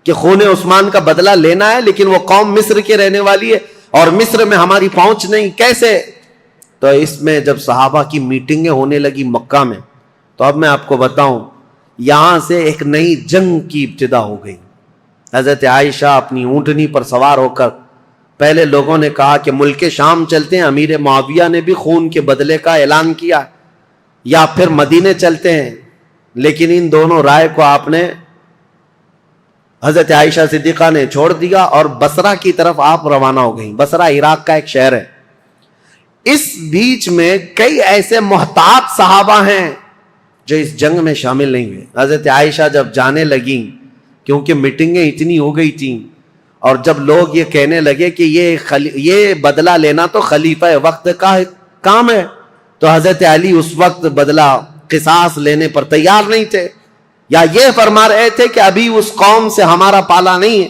کہ خون عثمان کا بدلہ لینا ہے، لیکن وہ قوم مصر کے رہنے والی ہے اور مصر میں ہماری پہنچ نہیں، کیسے؟ تو اس میں جب صحابہ کی میٹنگیں ہونے لگی مکہ میں، تو اب میں آپ کو بتاؤں یہاں سے ایک نئی جنگ کی ابتدا ہو گئی۔ حضرت عائشہ اپنی اونٹنی پر سوار ہو کر، پہلے لوگوں نے کہا کہ ملک شام چلتے ہیں، امیر معاویہ نے بھی خون کے بدلے کا اعلان کیا، یا پھر مدینے چلتے ہیں، لیکن ان دونوں رائے کو آپ نے، حضرت عائشہ صدیقہ نے چھوڑ دیا اور بصرہ کی طرف آپ روانہ ہو گئیں۔ بصرہ عراق کا ایک شہر ہے۔ اس بیچ میں کئی ایسے محتاط صحابہ ہیں جو اس جنگ میں شامل نہیں ہوئے۔ حضرت عائشہ جب جانے لگیں، کیونکہ میٹنگیں اتنی ہو گئی تھیں، اور جب لوگ یہ کہنے لگے کہ یہ بدلہ لینا تو خلیفہ وقت کا کام ہے، تو حضرت علی اس وقت بدلہ قصاص لینے پر تیار نہیں تھے، یا یہ فرما رہے تھے کہ ابھی اس قوم سے ہمارا پالا نہیں ہے،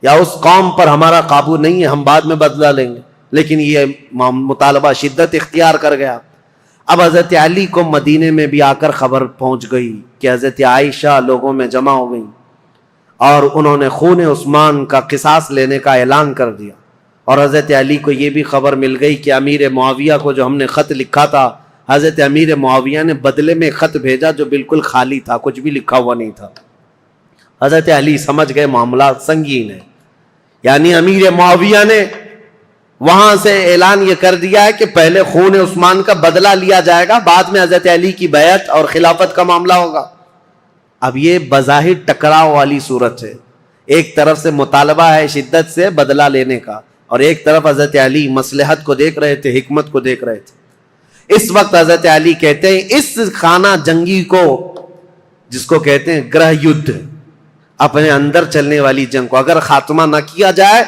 یا اس قوم پر ہمارا قابو نہیں ہے، ہم بعد میں بدلہ لیں گے۔ لیکن یہ مطالبہ شدت اختیار کر گیا۔ اب حضرت علی کو مدینے میں بھی آ کر خبر پہنچ گئی کہ حضرت عائشہ لوگوں میں جمع ہو گئی، اور انہوں نے خون عثمان کا قصاص لینے کا اعلان کر دیا۔ اور حضرت علی کو یہ بھی خبر مل گئی کہ امیر معاویہ کو جو ہم نے خط لکھا تھا، حضرت امیر معاویہ نے بدلے میں خط بھیجا جو بالکل خالی تھا، کچھ بھی لکھا ہوا نہیں تھا۔ حضرت علی سمجھ گئے معاملات سنگین ہے، یعنی امیر معاویہ نے وہاں سے اعلان یہ کر دیا ہے کہ پہلے خون عثمان کا بدلہ لیا جائے گا، بعد میں حضرت علی کی بیعت اور خلافت کا معاملہ ہوگا۔ اب یہ بظاہر ٹکراؤ والی صورت ہے، ایک طرف سے مطالبہ ہے شدت سے بدلہ لینے کا، اور ایک طرف حضرت علی مصلحت کو دیکھ رہے تھے، حکمت کو دیکھ رہے تھے۔ اس وقت حضرت علی کہتے ہیں اس خانہ جنگی کو، جس کو کہتے ہیں گرہ یدھ، اپنے اندر چلنے والی جنگ کو اگر خاتمہ نہ کیا جائے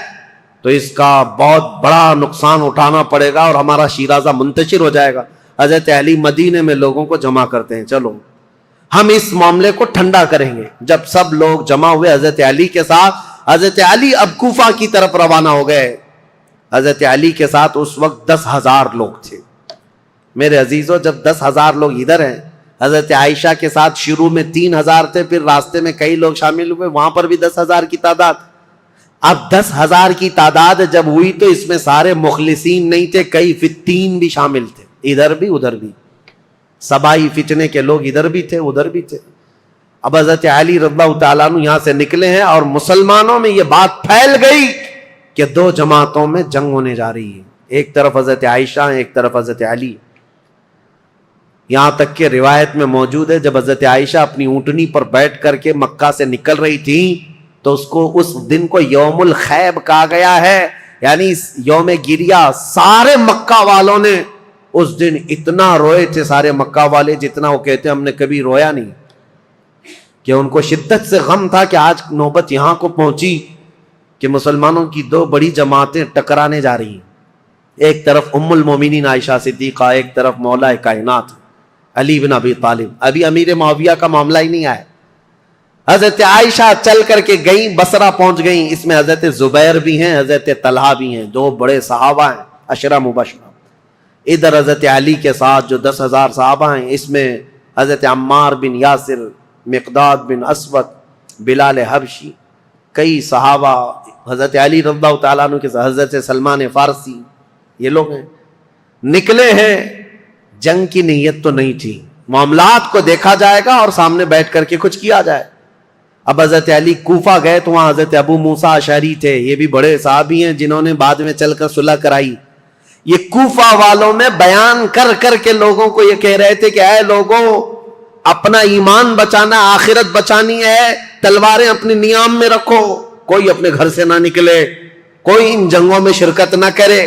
تو اس کا بہت بڑا نقصان اٹھانا پڑے گا اور ہمارا شیرازہ منتشر ہو جائے گا۔ حضرت علی مدینے میں لوگوں کو جمع کرتے ہیں، چلو ہم اس معاملے کو ٹھنڈا کریں گے۔ جب سب لوگ جمع ہوئے حضرت علی کے ساتھ، حضرت علی اب کوفہ کی طرف روانہ ہو گئے۔ حضرت علی کے ساتھ اس وقت 10,000 لوگ تھے۔ میرے عزیزو، جب 10,000 لوگ ادھر ہیں، حضرت عائشہ کے ساتھ شروع میں 3,000 تھے، پھر راستے میں کئی لوگ شامل ہوئے، وہاں پر بھی 10,000 کی تعداد۔ اب 10,000 کی تعداد جب ہوئی تو اس میں سارے مخلصین نہیں تھے، کئی فتین بھی شامل تھے، ادھر بھی ادھر بھی، سبائی فتنے کے لوگ ادھر بھی تھے ادھر بھی تھے۔ اب حضرت علی رضی اللہ تعالیٰ عنہ یہاں سے نکلے ہیں اور مسلمانوں میں یہ بات پھیل گئی کہ 2 جماعتوں میں جنگ ہونے جا رہی ہے، ایک طرف حضرت عائشہ ہیں، ایک طرف حضرت علی۔ یہاں تک کہ روایت میں موجود ہے جب حضرت عائشہ اپنی اونٹنی پر بیٹھ کر کے مکہ سے نکل رہی تھی تو اس دن کو یوم الخیب کہا گیا ہے، یعنی یوم گریہ۔ سارے مکہ والوں نے اس دن اتنا روئے تھے، سارے مکہ والے، جتنا وہ کہتے ہیں ہم نے کبھی رویا نہیں، کہ ان کو شدت سے غم تھا کہ آج نوبت یہاں کو پہنچی کہ مسلمانوں کی 2 بڑی جماعتیں ٹکرانے جا رہی ہیں، ایک طرف ام المومنین عائشہ صدیقہ، ایک طرف مولا کائنات علی بن ابی طالب۔ ابھی امیر معاویہ کا معاملہ ہی نہیں آیا۔ حضرت عائشہ چل کر کے گئیں، بصرہ پہنچ گئیں۔ اس میں حضرت زبیر بھی ہیں، حضرت طلحہ بھی ہیں، 2 بڑے صحابہ ہیں، 10 مبشرہ۔ ادھر حضرت علی کے ساتھ جو 10,000 صحابہ ہیں، اس میں حضرت عمار بن یاسر، مقداد بن اسود، بلال حبشی، کئی صحابہ حضرت علی رضی اللہ تعالیٰ عنہ کے ساتھ، حضرت سلمان فارسی، یہ لوگ ہیں، نکلے ہیں۔ جنگ کی نیت تو نہیں تھی، معاملات کو دیکھا جائے گا اور سامنے بیٹھ کر کے کچھ کیا جائے۔ اب حضرت علی کوفہ گئے تو وہاں حضرت ابو موسیٰ اشعری تھے، یہ بھی بڑے صحابی ہیں جنہوں نے بعد میں چل کر صلح کرائی۔ یہ کوفہ والوں میں بیان کر کر کے لوگوں کو یہ کہہ رہے تھے کہ اے لوگوں، اپنا ایمان بچانا، آخرت بچانی ہے، تلواریں اپنے نیام میں رکھو، کوئی اپنے گھر سے نہ نکلے، کوئی ان جنگوں میں شرکت نہ کرے۔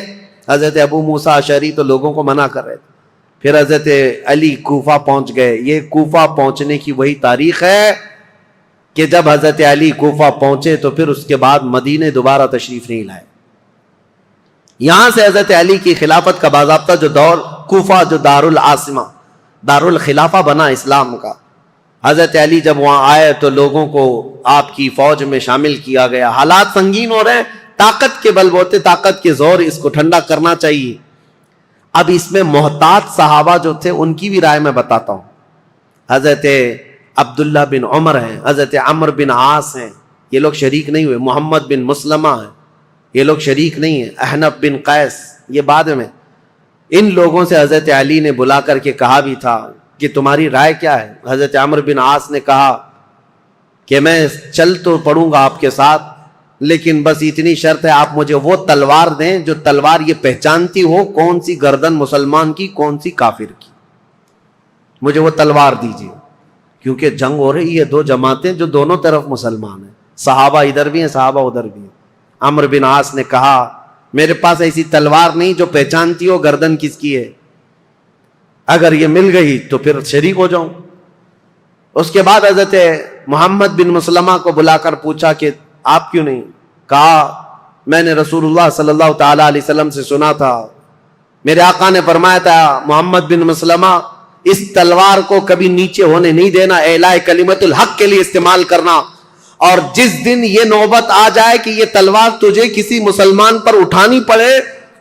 حضرت ابو موسیٰ اشعری تو لوگوں کو منع کر رہے تھے۔ پھر حضرت علی کوفہ پہنچ گئے۔ یہ کوفہ پہنچنے کی وہی تاریخ ہے کہ جب حضرت علی کوفہ پہنچے تو پھر اس کے بعد مدینے دوبارہ تشریف نہیں لائے۔ یہاں سے حضرت علی کی خلافت کا باضابطہ جو دور، کوفہ جو دارالعاصمہ، دارالخلافہ بنا اسلام کا، حضرت علی جب وہاں آئے تو لوگوں کو آپ کی فوج میں شامل کیا گیا۔ حالات سنگین ہو رہے ہیں، طاقت کے بل بوتے، طاقت کے زور، اس کو ٹھنڈا کرنا چاہیے۔ اب اس میں محتاط صحابہ جو تھے ان کی بھی رائے میں بتاتا ہوں۔ حضرت عبداللہ بن عمر ہیں، حضرت عمر بن عاص ہیں، یہ لوگ شریک نہیں ہوئے۔ محمد بن مسلمہ ہیں، یہ لوگ شریک نہیں ہیں۔ احنف بن قیس، یہ بعد میں۔ ان لوگوں سے حضرت علی نے بلا کر کے کہا بھی تھا کہ تمہاری رائے کیا ہے؟ حضرت عمر بن عاص نے کہا کہ میں چل تو پڑوں گا آپ کے ساتھ، لیکن بس اتنی شرط ہے، آپ مجھے وہ تلوار دیں جو تلوار یہ پہچانتی ہو کون سی گردن مسلمان کی کون سی کافر کی، مجھے وہ تلوار دیجیے، کیونکہ جنگ ہو رہی ہے، دو جماعتیں جو دونوں طرف مسلمان ہیں، صحابہ ادھر بھی ہیں، صحابہ ادھر بھی ہیں۔ عمر بن عاص نے کہا میرے پاس ایسی تلوار نہیں جو پہچانتی ہو گردن کس کی ہے، اگر یہ مل گئی تو پھر شریک ہو جاؤں۔ اس کے بعد حضرت محمد بن مسلمہ کو بلا کر پوچھا کہ آپ کیوں نہیں؟ کہا میں نے رسول اللہ صلی اللہ تعالیٰ علیہ وسلم سے سنا تھا، میرے آقا نے فرمایا تھا محمد بن مسلمہ اس تلوار کو کبھی نیچے ہونے نہیں دینا، اعلاء کلمت الحق کے لیے استعمال کرنا، اور جس دن یہ نوبت آ جائے کہ یہ تلوار تجھے کسی مسلمان پر اٹھانی پڑے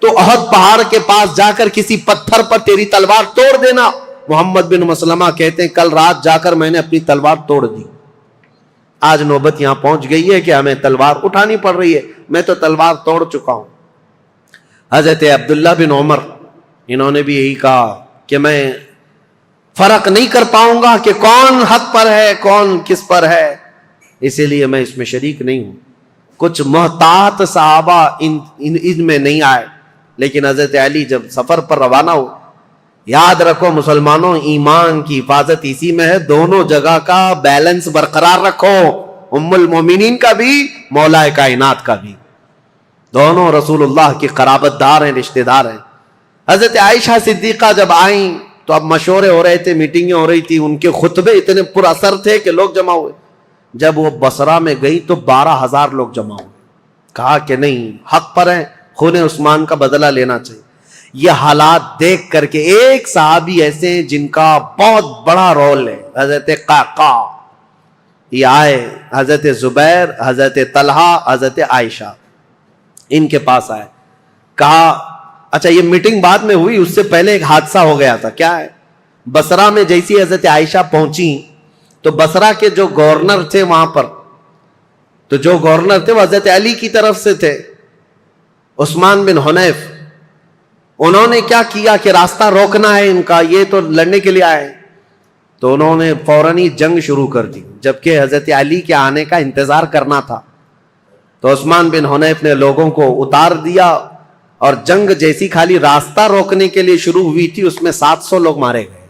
تو احد پہاڑ کے پاس جا کر کسی پتھر پر تیری تلوار توڑ دینا۔ محمد بن مسلمہ کہتے ہیں کل رات جا کر میں نے اپنی تلوار توڑ دی، آج نوبت یہاں پہنچ گئی ہے کہ ہمیں تلوار اٹھانی پڑ رہی ہے، میں تو تلوار توڑ چکا ہوں۔ حضرت عبداللہ بن عمر، انہوں نے بھی یہی کہا کہ میں فرق نہیں کر پاؤں گا کہ کون حق پر ہے کون کس پر ہے، اسی لیے میں اس میں شریک نہیں ہوں۔ کچھ محتاط صحابہ ان میں نہیں آئے، لیکن حضرت علی جب سفر پر روانہ ہو، یاد رکھو مسلمانوں، ایمان کی حفاظت اسی میں ہے، دونوں جگہ کا بیلنس برقرار رکھو، ام المومنین کا بھی، مولا کائنات کا بھی، دونوں رسول اللہ کی قرابت دار ہیں، رشتہ دار ہیں۔ حضرت عائشہ صدیقہ جب آئیں تو اب مشورے ہو رہے تھے، میٹنگیں ہو رہی تھی، ان کے خطبے اتنے پر اثر تھے کہ لوگ جمع ہوئے۔ جب وہ بصرہ میں گئی تو 12,000 لوگ جمع ہوئے، کہا کہ نہیں حق پر ہیں، خون عثمان کا بدلہ لینا چاہیے۔ یہ حالات دیکھ کر کے ایک صحابی ایسے ہیں جن کا بہت بڑا رول ہے، حضرت قعقاع، یہ آئے، حضرت زبیر، حضرت طلحہ، حضرت عائشہ ان کے پاس آئے، کہا اچھا یہ میٹنگ بعد میں ہوئی، اس سے پہلے ایک حادثہ ہو گیا تھا، کیا ہے؟ بصرہ میں جیسی حضرت عائشہ پہنچی تو بصرہ کے جو گورنر تھے وہاں پر، تو جو گورنر تھے وہ حضرت علی کی طرف سے تھے، عثمان بن حنیف، انہوں نے کیا کیا کہ راستہ روکنا ہے ان کا، یہ تو لڑنے کے لیے آئے، تو انہوں نے فوراً ہی جنگ شروع کر دی، جبکہ حضرت علی کے آنے کا انتظار کرنا تھا۔ تو عثمان بن حنیف نے لوگوں کو اتار دیا، اور جنگ جیسی خالی راستہ روکنے کے لیے شروع ہوئی تھی، اس میں 700 لوگ مارے گئے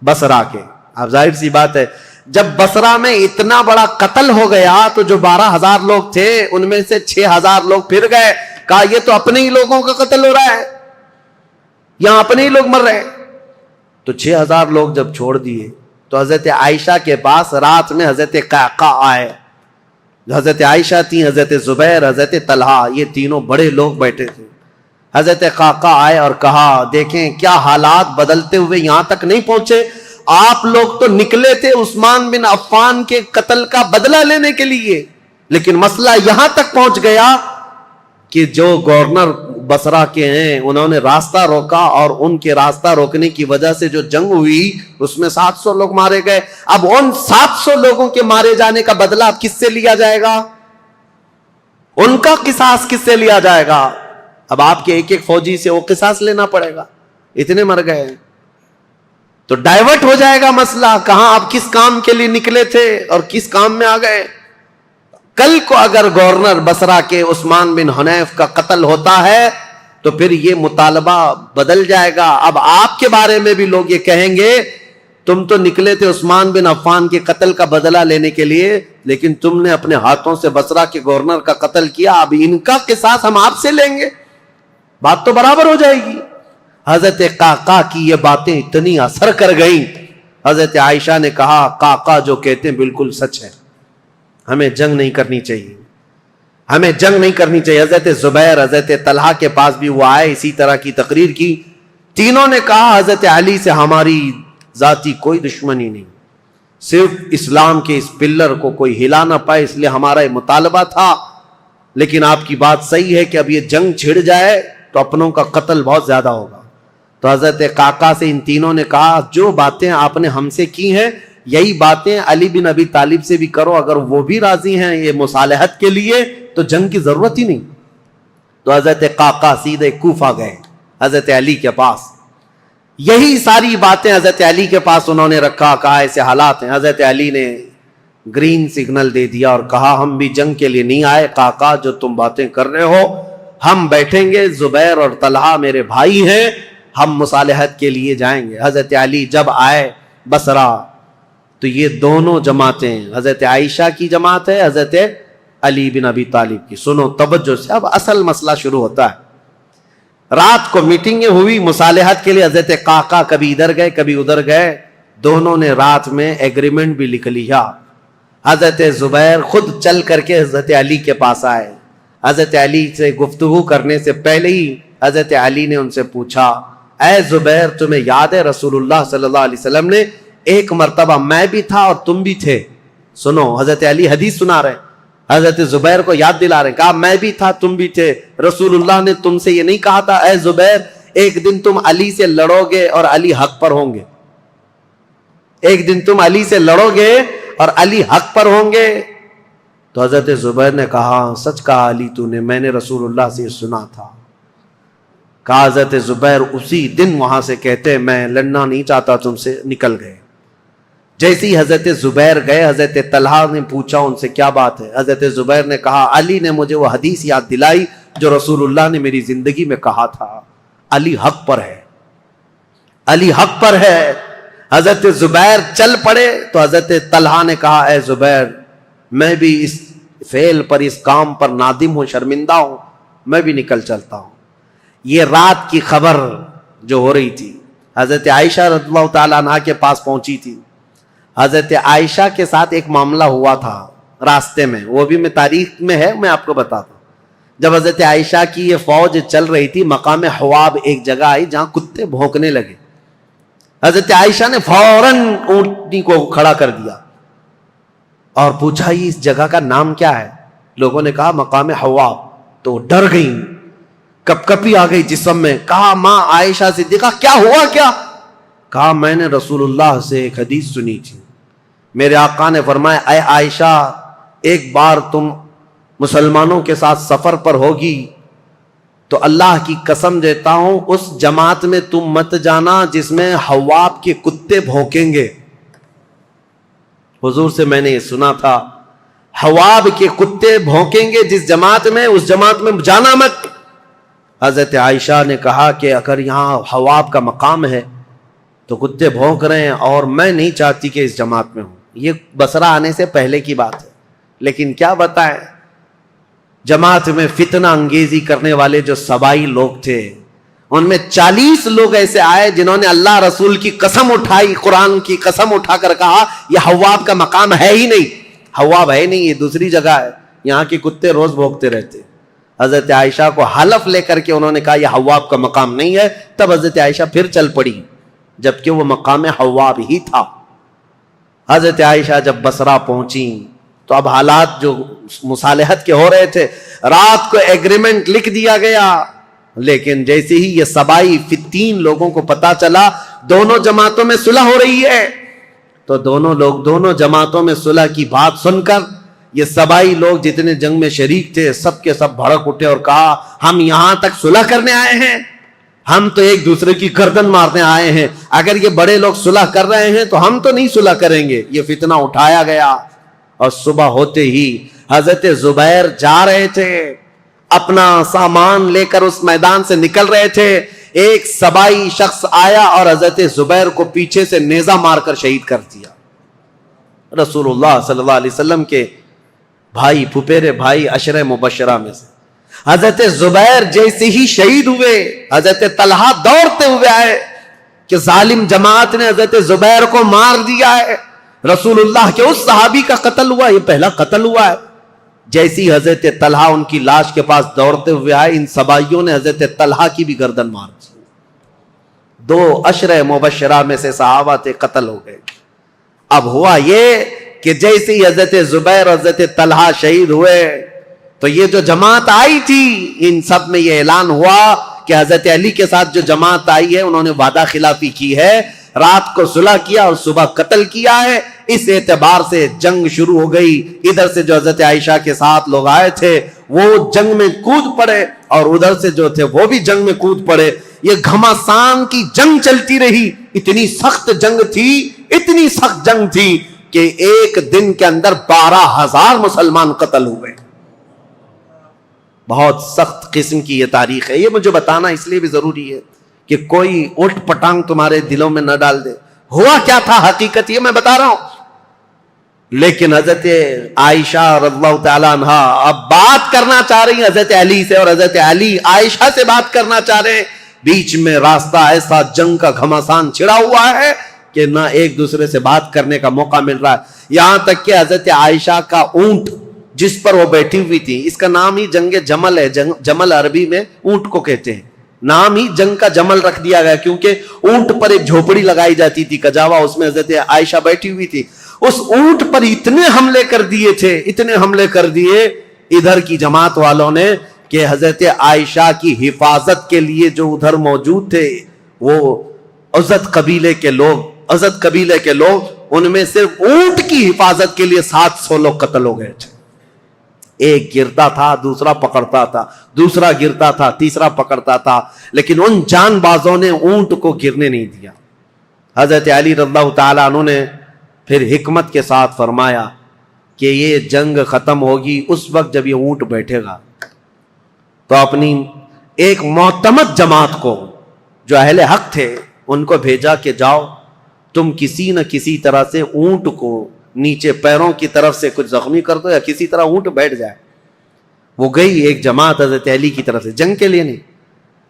بصرہ کے۔ اب ظاہر سی بات ہے جب بصرہ میں اتنا بڑا قتل ہو گیا تو جو 12,000 لوگ تھے ان میں سے 6,000 لوگ پھر گئے، کہا یہ تو اپنے ہی لوگوں کا قتل ہو رہا ہے، یہاں اپنے ہی لوگ مر رہے ہیں۔ تو 6,000 لوگ جب چھوڑ دیے تو حضرت عائشہ کے پاس رات میں حضرت قعقاع آئے، حضرت عائشہ تھی، حضرت زبیر، حضرت طلحہ، یہ تینوں بڑے لوگ بیٹھے تھے۔ حضرت قعقاع آئے اور کہا دیکھیں کیا حالات بدلتے ہوئے یہاں تک نہیں پہنچے، آپ لوگ تو نکلے تھے عثمان بن عفان کے قتل کا بدلہ لینے کے لیے، لیکن مسئلہ یہاں تک پہنچ گیا کہ جو بصرہ کے ہیں، انہوں نے راستہ روکا، اور ان کے راستہ روکنے کی وجہ سے جو جنگ ہوئی اس میں 700 لوگ مارے گئے. اب ان 700 لوگوں کے مارے جانے کا بدلہ اب کس سے لیا جائے گا؟ ان کا قصاص کس سے لیا جائے گا؟ اب آپ کے ایک ایک فوجی سے وہ قصاص لینا پڑے گا، اتنے مر گئے. تو ڈائیورٹ ہو جائے گا مسئلہ، کہاں آپ کس کام کے لیے نکلے تھے اور کس کام میں آ گئے. کل کو اگر گورنر بصرہ کے عثمان بن حنیف کا قتل ہوتا ہے تو پھر یہ مطالبہ بدل جائے گا. اب آپ کے بارے میں بھی لوگ یہ کہیں گے تم تو نکلے تھے عثمان بن عفان کے قتل کا بدلہ لینے کے لیے، لیکن تم نے اپنے ہاتھوں سے بصرہ کے گورنر کا قتل کیا، اب ان کا قصاص ہم آپ سے لیں گے. بات تو برابر ہو جائے گی. حضرت قعقاع کی یہ باتیں اتنی اثر کر گئیں، حضرت عائشہ نے کہا قعقاع جو کہتے ہیں بالکل سچ ہے، ہمیں جنگ نہیں کرنی چاہیے، ہمیں جنگ نہیں کرنی چاہیے. حضرت زبیر، حضرت طلحہ کے پاس بھی وہ آئے، اسی طرح کی تقریر کی. تینوں نے کہا حضرت علی سے ہماری ذاتی کوئی دشمنی نہیں، صرف اسلام کے اس پلر کو کوئی ہلا نہ پائے اس لیے ہمارا یہ مطالبہ تھا. لیکن آپ کی بات صحیح ہے کہ اب یہ جنگ چھڑ جائے تو اپنوں کا قتل بہت زیادہ ہوگا. تو حضرت قعقاع سے ان تینوں نے کہا جو باتیں آپ نے ہم سے کی ہیں یہی باتیں علی بن ابی طالب سے بھی کرو، اگر وہ بھی راضی ہیں یہ مصالحت کے لیے تو جنگ کی ضرورت ہی نہیں. تو حضرت قعقاع سیدھے کوفہ گئے حضرت علی کے پاس. یہی ساری باتیں حضرت علی کے پاس انہوں نے رکھا، کہا ایسے حالات ہیں. حضرت علی نے گرین سگنل دے دیا اور کہا ہم بھی جنگ کے لیے نہیں آئے قعقاع، جو تم باتیں کر رہے ہو ہم بیٹھیں گے، زبیر اور طلحہ میرے بھائی ہیں، ہم مصالحت کے لیے جائیں گے. حضرت علی جب آئے بصرہ تو یہ دونوں جماعتیں، حضرت عائشہ کی جماعت ہے، حضرت علی بن ابی طالب کی. سنو توجہ سے، اب اصل مسئلہ شروع ہوتا ہے. رات کو میٹنگیں ہوئی مصالحت کے لیے، حضرت قعقاع کبھی ادھر گئے کبھی ادھر گئے، دونوں نے رات میں ایگریمنٹ بھی لکھ لیا. حضرت زبیر خود چل کر کے حضرت علی کے پاس آئے. حضرت علی سے گفتگو کرنے سے پہلے ہی حضرت علی نے ان سے پوچھا اے زبیر تمہیں یاد ہے رسول اللہ صلی اللہ علیہ وسلم نے ایک مرتبہ میں بھی تھا اور تم بھی تھے. سنو حضرت علی حدیث سنا رہے، حضرت زبیر کو یاد دلا رہے، کہا میں بھی تھا تم بھی تھے، رسول اللہ نے تم سے یہ نہیں کہا تھا اے زبیر ایک دن تم علی سے لڑو گے اور علی حق پر ہوں گے، ایک دن تم علی سے لڑو گے اور علی حق پر ہوں گے. تو حضرت زبیر نے کہا سچ کہا علی تو نے، میں نے رسول اللہ سے سنا تھا. کہا حضرت زبیر اسی دن وہاں سے کہتے میں لڑنا نہیں چاہتا تم سے، نکل گئے. جیسے ہی حضرت زبیر گئے حضرت طلحہ نے پوچھا ان سے کیا بات ہے. حضرت زبیر نے کہا علی نے مجھے وہ حدیث یاد دلائی جو رسول اللہ نے میری زندگی میں کہا تھا، علی حق پر ہے، علی حق پر ہے. حضرت زبیر چل پڑے تو حضرت طلحہ نے کہا اے زبیر میں بھی اس فعل پر اس کام پر نادم ہوں، شرمندہ ہوں، میں بھی نکل چلتا ہوں. یہ رات کی خبر جو ہو رہی تھی حضرت عائشہ رضی اللہ تعالیٰ عنہ کے پاس پہنچی تھی. حضرت عائشہ کے ساتھ ایک معاملہ ہوا تھا راستے میں، وہ بھی میں تاریخ میں ہے میں آپ کو بتاتا ہوں. جب حضرت عائشہ کی یہ فوج چل رہی تھی مقام حواب ایک جگہ آئی جہاں کتے بھونکنے لگے. حضرت عائشہ نے فوراً اونٹنی کو کھڑا کر دیا اور پوچھا یہ اس جگہ کا نام کیا ہے. لوگوں نے کہا مقام حواب. تو ڈر گئی، کپ کپی آ گئی جسم میں. کہا ماں عائشہ صدیقہ کیا ہوا کیا؟ کہا میں نے رسول اللہ سے ایک حدیث سنی تھی، میرے آقا نے فرمایا اے عائشہ ایک بار تم مسلمانوں کے ساتھ سفر پر ہوگی تو اللہ کی قسم دیتا ہوں اس جماعت میں تم مت جانا جس میں حواب کے کتے بھونکیں گے. حضور سے میں نے یہ سنا تھا حواب کے کتے بھونکیں گے جس جماعت میں، اس جماعت میں جانا مت. حضرت عائشہ نے کہا کہ اگر یہاں حواب کا مقام ہے تو کتے بھونک رہے ہیں اور میں نہیں چاہتی کہ اس جماعت میں ہوں. یہ بصرہ آنے سے پہلے کی بات ہے. لیکن کیا بتائیں جماعت میں فتنہ انگیزی کرنے والے جو سبائی لوگ تھے ان میں 40 لوگ ایسے آئے جنہوں نے اللہ رسول کی قسم اٹھائی، قرآن کی قسم اٹھا کر کہا یہ حواب کا مقام ہے ہی نہیں، حواب ہے نہیں، یہ دوسری جگہ ہے، یہاں کے کتے روز بھونکتے رہتے. حضرت عائشہ کو حلف لے کر کے انہوں نے کہا یہ حواب کا مقام نہیں ہے. تب حضرت عائشہ پھر چل پڑی جبکہ وہ مقام حواب ہی تھا. حضرت عائشہ جب بصرہ پہنچی تو اب حالات جو مصالحت کے ہو رہے تھے، رات کو ایگریمنٹ لکھ دیا گیا لیکن جیسے ہی یہ سبائی فتین لوگوں کو پتا چلا دونوں جماعتوں میں صلح ہو رہی ہے، تو دونوں جماعتوں میں صلح کی بات سن کر یہ سبائی لوگ جتنے جنگ میں شریک تھے سب کے سب بھڑک اٹھے اور کہا ہم یہاں تک صلح کرنے آئے ہیں، ہم تو ایک دوسرے کی گردن مارنے آئے ہیں، اگر یہ بڑے لوگ صلح کر رہے ہیں تو ہم تو نہیں صلح کریں گے۔ یہ فتنہ اٹھایا گیا اور صبح ہوتے ہی حضرت زبیر جا رہے تھے، اپنا سامان لے کر اس میدان سے نکل رہے تھے، ایک سبائی شخص آیا اور حضرت زبیر کو پیچھے سے نیزہ مار کر شہید کر دیا۔ رسول اللہ صلی اللہ علیہ وسلم کے بھائی، پھپھیرے بھائی، عشرہ مبشرہ میں سے حضرت زبیر جیسے ہی شہید ہوئے، حضرت طلحہ دوڑتے ہوئے آئے کہ ظالم جماعت نے حضرت زبیر کو مار دیا ہے، رسول اللہ کے اس صحابی کا قتل ہوا، یہ پہلا قتل ہوا ہے۔ جیسی حضرت طلحہ ان کی لاش کے پاس دوڑتے ہوئے آئے، ان سبائیوں نے حضرت طلحہ کی بھی گردن مار دی۔ 2 عشرہ مبشرہ میں سے صحابہ تھے، قتل ہو گئے۔ اب ہوا یہ کہ جیسے ہی حضرت زبیر اور حضرت طلحہ شہید ہوئے تو یہ جو جماعت آئی تھی ان سب میں یہ اعلان ہوا کہ حضرت علی کے ساتھ جو جماعت آئی ہے انہوں نے وعدہ خلافی کی ہے، رات کو صلح کیا اور صبح قتل کیا ہے، اس اعتبار سے جنگ شروع ہو گئی۔ ادھر سے جو حضرت عائشہ کے ساتھ لوگ آئے تھے وہ جنگ میں کود پڑے اور ادھر سے جو تھے وہ بھی جنگ میں کود پڑے۔ یہ گھمسان کی جنگ چلتی رہی، اتنی سخت جنگ تھی، اتنی سخت جنگ تھی کہ ایک دن کے اندر 12,000 مسلمان قتل ہوئے۔ بہت سخت قسم کی یہ تاریخ ہے۔ یہ مجھے بتانا اس لیے بھی ضروری ہے کہ کوئی اٹھ پٹانگ تمہارے دلوں میں نہ ڈال دے۔ ہوا کیا تھا حقیقت یہ میں بتا رہا ہوں، لیکن حضرت عائشہ رضی اللہ تعالیٰ عنہ اب بات کرنا چاہ رہی ہیں حضرت علی سے، اور حضرت علی عائشہ سے بات کرنا چاہ رہے ہیں۔ بیچ میں راستہ ایسا جنگ کا گھمسان چھڑا ہوا ہے کہ نہ ایک دوسرے سے بات کرنے کا موقع مل رہا ہے۔ یہاں تک کہ حضرت عائشہ کا اونٹ جس پر وہ بیٹھی ہوئی تھی، اس کا نام ہی جنگ جمل ہے، جمل عربی میں اونٹ کو کہتے ہیں، نام ہی جنگ کا جمل رکھ دیا گیا کیونکہ اونٹ پر ایک جھوپڑی لگائی جاتی تھی کجاوا، اس میں حضرت عائشہ بیٹھی ہوئی تھی۔ اس اونٹ پر اتنے حملے کر دیے تھے، اتنے حملے کر دیے ادھر کی جماعت والوں نے کہ حضرت عائشہ کی حفاظت کے لیے جو ادھر موجود تھے وہ عزت قبیلے کے لوگ ان میں صرف اونٹ کی حفاظت کے لیے 700 لوگ قتل ہو گئے تھے۔ ایک گرتا تھا، دوسرا پکڑتا تھا، دوسرا گرتا تھا، تیسرا پکڑتا تھا، لیکن ان جان بازوں نے اونٹ کو گرنے نہیں دیا۔ حضرت علی رضی اللہ تعالیٰ عنہ نے پھر حکمت کے ساتھ فرمایا کہ یہ جنگ ختم ہوگی اس وقت جب یہ اونٹ بیٹھے گا، تو اپنی ایک معتمد جماعت کو جو اہل حق تھے ان کو بھیجا کہ جاؤ تم کسی نہ کسی طرح سے اونٹ کو نیچے پیروں کی طرف سے کچھ زخمی کر دو یا کسی طرح اونٹ بیٹھ جائے۔ وہ گئی ایک جماعت حضرت علی کی طرف سے، جنگ کے لیے نہیں،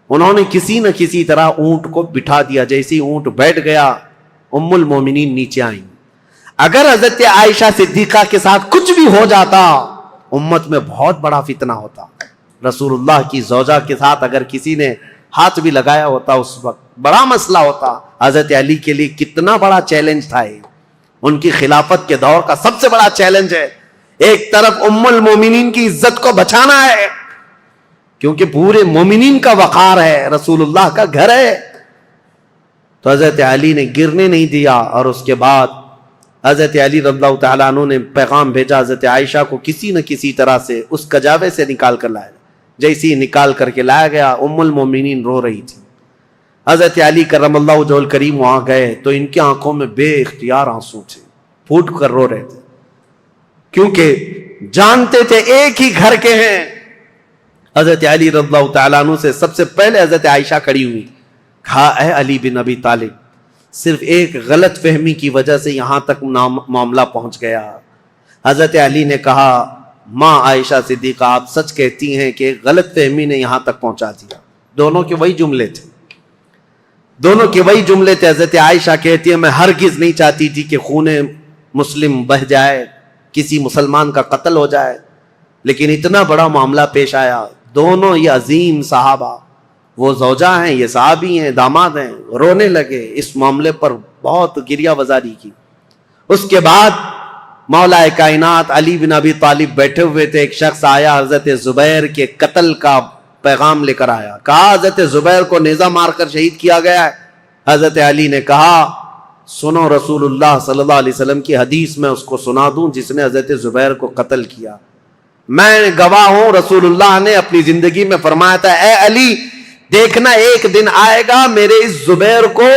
انہوں نے کسی نہ کسی طرح اونٹ کو بٹھا دیا۔ جیسے اونٹ بیٹھ گیا ام المومنین نیچے آئیں۔ اگر حضرت عائشہ صدیقہ کے ساتھ کچھ بھی ہو جاتا امت میں بہت بڑا فتنہ ہوتا۔ رسول اللہ کی زوجہ کے ساتھ اگر کسی نے ہاتھ بھی لگایا ہوتا اس وقت بڑا مسئلہ ہوتا۔ حضرت علی کے لیے کتنا بڑا چیلنج تھا یہ، ان کی خلافت کے دور کا سب سے بڑا چیلنج ہے۔ ایک طرف ام المومنین کی عزت کو بچانا ہے کیونکہ پورے مومنین کا وقار ہے، رسول اللہ کا گھر ہے، تو حضرت علی نے گرنے نہیں دیا۔ اور اس کے بعد حضرت علی رضی اللہ تعالیٰ عنہ نے پیغام بھیجا حضرت عائشہ کو کسی نہ کسی طرح سے اس کجاوے سے نکال کر لایا۔ جیسے ہی نکال کر کے لایا گیا ام المومنین رو رہی تھی۔ حضرت علی کرم اللہ وجہہ الکریم وہاں گئے تو ان کی آنکھوں میں بے اختیار آنسو تھے، پھوٹ کر رو رہے تھے کیونکہ جانتے تھے ایک ہی گھر کے ہیں۔ حضرت علی رضی اللہ تعالیٰ عنہ سے سب سے پہلے حضرت عائشہ کھڑی ہوئی، کہا اے علی بن ابی طالب، صرف ایک غلط فہمی کی وجہ سے یہاں تک معاملہ پہنچ گیا۔ حضرت علی نے کہا ماں عائشہ صدیقہ آپ سچ کہتی ہیں کہ ایک غلط فہمی نے یہاں تک پہنچا دیا۔ دونوں کے وہی جملے تھے، حضرت عائشہ کہتی ہے میں ہرگز نہیں چاہتی تھی کہ خون مسلم بہہ جائے، کسی مسلمان کا قتل ہو جائے، لیکن اتنا بڑا معاملہ پیش آیا۔ دونوں یہ عظیم صحابہ، وہ زوجہ ہیں، یہ صحابی ہیں، داماد ہیں، رونے لگے، اس معاملے پر بہت گریہ وزاری کی۔ اس کے بعد مولا کائنات علی بن ابی طالب بیٹھے ہوئے تھے، ایک شخص آیا حضرت زبیر کے قتل کا پیغام لے کر آیا. کہا حضرت زبیر کو نیزہ مار کر شہید کیا گیا ہے. حضرت علی نے کہا سنو رسول اللہ صلی اللہ علیہ وسلم کی حدیث میں اس کو سنا دوں جس نے حضرت زبیر کو قتل کیا. میں گواہ ہوں رسول اللہ نے اپنی زندگی میں فرمایا تھا اے علی دیکھنا ایک دن آئے گا میرے اس زبیر کو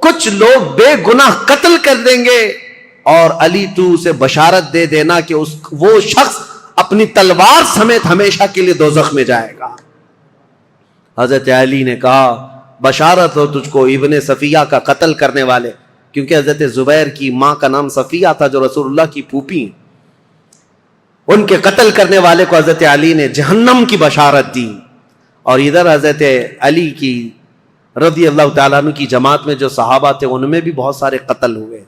کچھ لوگ بے گناہ قتل کر دیں گے اور علی تو اسے بشارت دے دینا کہ وہ شخص اپنی تلوار سمیت ہمیشہ کے لیے دوزخ میں جائے گا. حضرت علی نے کہا بشارت ہو تجھ کو ابن صفیہ کا قتل کرنے والے, کیونکہ حضرت زبیر کی ماں کا نام صفیہ تھا جو رسول اللہ کی پھوپھی ہیں, ان کے قتل کرنے والے کو حضرت علی نے جہنم کی بشارت دی. اور ادھر حضرت علی کی رضی اللہ تعالیٰ عنہ کی جماعت میں جو صحابہ تھے ان میں بھی بہت سارے قتل ہوئے.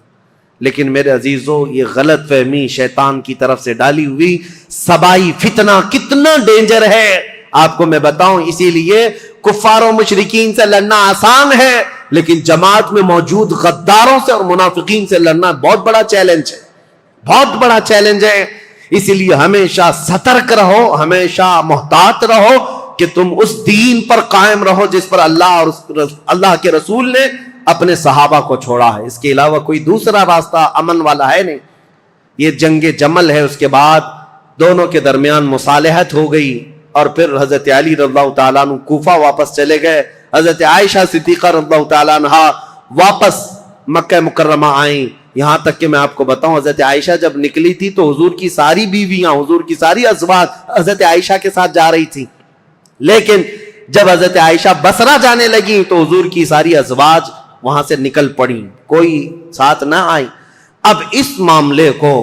لیکن میرے عزیزو یہ غلط فہمی شیطان کی طرف سے ڈالی ہوئی سبائی فتنہ کتنا ڈینجر ہے آپ کو میں بتاؤں. اسی لیے کفار و مشرکین سے لڑنا آسان ہے لیکن جماعت میں موجود غداروں سے اور منافقین سے لڑنا بہت بڑا چیلنج ہے, بہت بڑا چیلنج ہے. اسی لیے ہمیشہ سترک رہو, ہمیشہ محتاط رہو کہ تم اس دین پر قائم رہو جس پر اللہ اور اللہ کے رسول نے اپنے صحابہ کو چھوڑا ہے. اس کے علاوہ کوئی دوسرا راستہ امن والا ہے نہیں. یہ جنگ جمل ہے, اس کے بعد دونوں کے درمیان مصالحت ہو گئی اور پھر حضرت علی رضی اللہ تعالیٰ عنہ کوفہ واپس چلے گئے. حضرت عائشہ صدیقہ رضی اللہ تعالیٰ عنہ واپس مکہ مکرمہ آئیں. یہاں تک کہ میں آپ کو بتاؤں حضرت عائشہ جب نکلی تھی تو حضور کی ساری بیویاں, حضور کی ساری ازواج حضرت عائشہ کے ساتھ جا رہی تھی, لیکن جب حضرت عائشہ بصرہ جانے لگی تو حضور کی ساری ازواج وہاں سے نکل پڑی, کوئی ساتھ نہ آئی. اب اس معاملے کو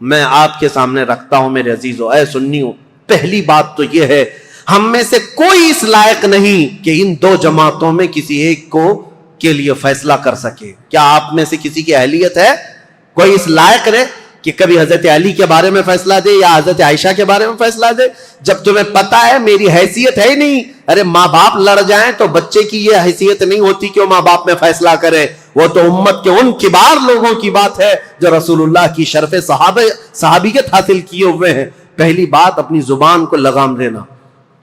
میں آپ کے سامنے رکھتا ہوں میرے عزیزو, اے سنیو. پہلی بات تو یہ ہے ہم میں سے کوئی اس لائق نہیں کہ ان دو جماعتوں میں کسی ایک کو کے لیے فیصلہ کر سکے. کیا آپ میں سے کسی کی اہلیت ہے؟ کوئی اس لائق ہے کہ کبھی حضرت علی کے بارے میں فیصلہ دے یا حضرت عائشہ کے بارے میں فیصلہ دے جب تمہیں پتا ہے میری حیثیت ہے ہی نہیں. ارے ماں باپ لڑ جائیں تو بچے کی یہ حیثیت نہیں ہوتی کہ وہ ماں باپ میں فیصلہ کرے. وہ تو امت کے ان کبار لوگوں کی بات ہے جو رسول اللہ کی شرف صحابیت حاصل کیے ہوئے ہیں. پہلی بات اپنی زبان کو لگام دینا.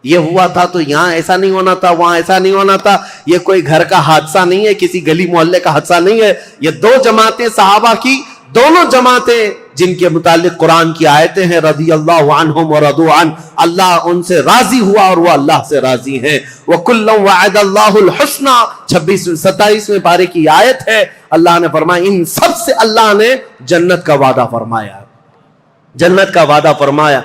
یہ ہوا تھا تو یہاں ایسا نہیں ہونا تھا, وہاں ایسا نہیں ہونا تھا. یہ کوئی گھر کا حادثہ نہیں ہے, کسی گلی محلے کا حادثہ نہیں ہے. یہ دو جماعتیں صحابہ کی, دونوں جماعتیں جن کے متعلق قرآن کی آیتیں ہیں رضی اللہ عنہم ورضوا عنہ, اللہ ان سے راضی ہوا اور وہ اللہ سے راضی ہیں. وَكُلًّا وَعَدَ اللَّهُ الْحُسْنَى 27 پارے کی آیت ہے. اللہ نے فرمایا ان سب سے اللہ نے جنت کا وعدہ فرمایا, جنت کا وعدہ فرمایا.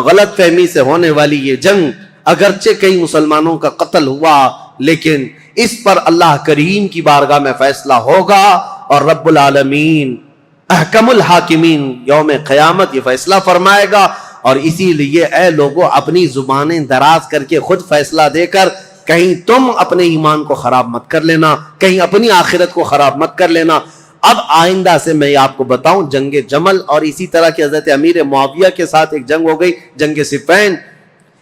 غلط فہمی سے ہونے والی یہ جنگ اگرچہ کئی مسلمانوں کا قتل ہوا لیکن اس پر اللہ کریم کی بارگاہ میں فیصلہ ہوگا اور رب العالمین احکم الحاکمین یوم قیامت یہ فیصلہ فرمائے گا. اور اسی لیے اے لوگوں اپنی زبانیں دراز کر کے خود فیصلہ دے کر کہیں تم اپنے ایمان کو خراب مت کر لینا, کہیں اپنی آخرت کو خراب مت کر لینا. اب آئندہ سے میں آپ کو بتاؤں جنگ جمل اور اسی طرح کی حضرت امیر معاویہ کے ساتھ ایک جنگ ہو گئی, جنگ صفین.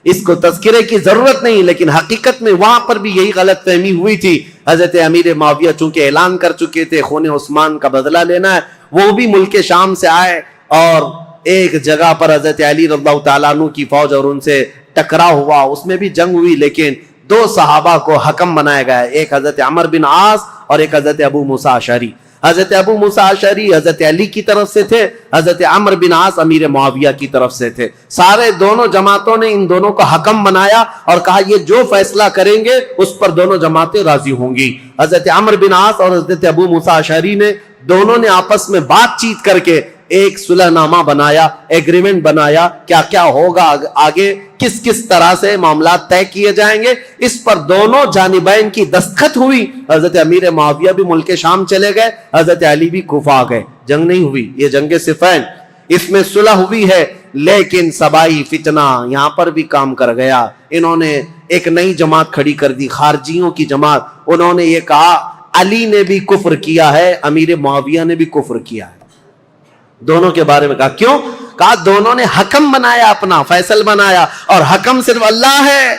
اس کو تذکرے کی ضرورت نہیں لیکن حقیقت میں وہاں پر بھی یہی غلط فہمی ہوئی تھی. حضرت امیر معاویہ چونکہ اعلان کر چکے تھے خون عثمان کا بدلہ لینا ہے, وہ بھی ملک شام سے آئے اور ایک جگہ پر حضرت علی رضی اللہ تعالیٰ عنہ کی فوج اور ان سے ٹکراؤ ہوا, اس میں بھی جنگ ہوئی لیکن دو صحابہ کو حکم بنایا گیا, ایک حضرت عمر بن عاص اور ایک حضرت ابو موسیٰ اشعری. حضرت ابو موسیٰ اشعری حضرت علی کی طرف سے تھے, حضرت عمر بن عاص امیر معاویہ کی طرف سے تھے. سارے دونوں جماعتوں نے ان دونوں کو حکم بنایا اور کہا یہ جو فیصلہ کریں گے اس پر دونوں جماعتیں راضی ہوں گی. حضرت عمر بن عاص اور حضرت ابو موسیٰ اشعری نے دونوں نے آپس میں بات چیت کر کے ایک صلح نامہ بنایا, ایگریمنٹ بنایا, کیا کیا ہوگا آگے, کس کس طرح سے معاملات طے کیے جائیں گے. اس پر دونوں جانبین کی دستخط ہوئی. حضرت امیر معاویہ بھی ملک شام چلے گئے, حضرت علی بھی کوفہ آ گئے. جنگ نہیں ہوئی, یہ جنگ صفین, اس میں صلح ہوئی ہے لیکن سبائی فتنہ یہاں پر بھی کام کر گیا. انہوں نے ایک نئی جماعت کھڑی کر دی, خارجیوں کی جماعت. انہوں نے یہ کہا علی نے بھی کفر کیا ہے, امیر معاویہ نے بھی کفر کیا ہے. دونوں کے بارے میں کہا, کیوں؟ کہا دونوں نے حکم بنایا, اپنا فیصل بنایا اور حکم صرف اللہ ہے,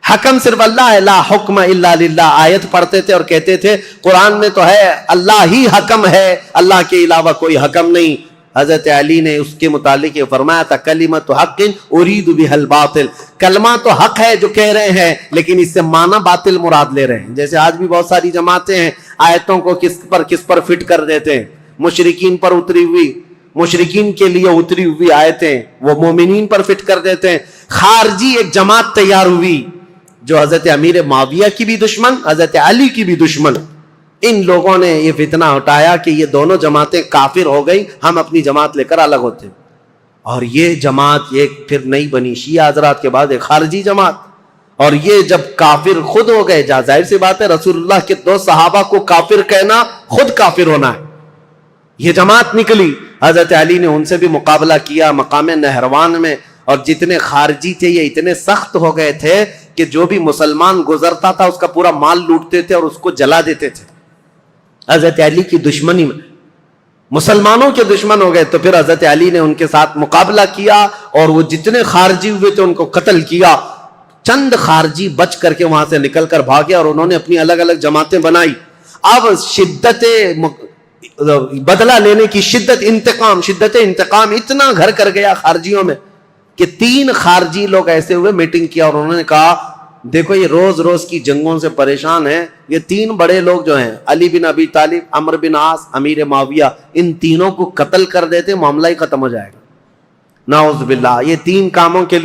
حکم صرف اللہ ہے. لا حکم الا للہ آیت پڑھتے تھے اور کہتے تھے قرآن میں تو ہے اللہ ہی حکم ہے, اللہ کے علاوہ کوئی حکم نہیں. حضرت علی نے اس کے متعلق یہ فرمایا تھا کلمۃ حق ارید بها الباطل، کلمہ تو حق ہے جو کہہ رہے ہیں لیکن اس سے معنی باطل مراد لے رہے ہیں. جیسے آج بھی بہت ساری جماعتیں ہیں آیتوں کو کس پر فٹ کر دیتے ہیں، مشرکین پر اتری ہوئی، مشرکین کے لیے اتری ہوئی آیتیں وہ مومنین پر فٹ کر دیتے ہیں. خارجی ایک جماعت تیار ہوئی جو حضرت امیر معاویہ کی بھی دشمن، حضرت علی کی بھی دشمن. ان لوگوں نے یہ فتنہ اٹھایا کہ یہ دونوں جماعتیں کافر ہو گئی، ہم اپنی جماعت لے کر الگ ہوتے ہیں. اور یہ جماعت ایک پھر نہیں بنی شیعہ حضرات کے بعد ایک خارجی جماعت. اور یہ جب کافر خود ہو گئے، ظاہر سی بات ہے رسول اللہ کے 2 صحابہ کو کافر کہنا خود کافر ہونا ہے. یہ جماعت نکلی، حضرت علی نے ان سے بھی مقابلہ کیا مقام نہروان میں. اور جتنے خارجی تھے یہ اتنے سخت ہو گئے تھے کہ جو بھی مسلمان گزرتا تھا اس کا پورا مال لوٹتے تھے اور اس کو جلا دیتے تھے. حضرت علی کی دشمنی میں مسلمانوں کے دشمن ہو گئے. تو پھر حضرت علی نے ان کے ساتھ مقابلہ کیا اور وہ جتنے خارجی ہوئے تھے ان کو قتل کیا. چند خارجی بچ کر کے وہاں سے نکل کر بھاگے اور انہوں نے اپنی الگ الگ جماعتیں بنائی. اب شدت بدلہ لینے کی شدت انتقام اتنا گھر کر گیا خارجیوں میں کہ 3 خارجی لوگ ایسے ہوئے میٹنگ کیا اور انہوں نے کہا دیکھو یہ روز روز کی جنگوں سے پریشان ہیں، یہ 3 بڑے لوگ جو ہیں علی بن ابی طالب، عمرو بن عاص، امیر معاویہ، ان تینوں کو قتل کر دیتے معاملہ ہی ختم ہو جائے گا. نعوذ باللہ. یہ 3 کاموں کے لیے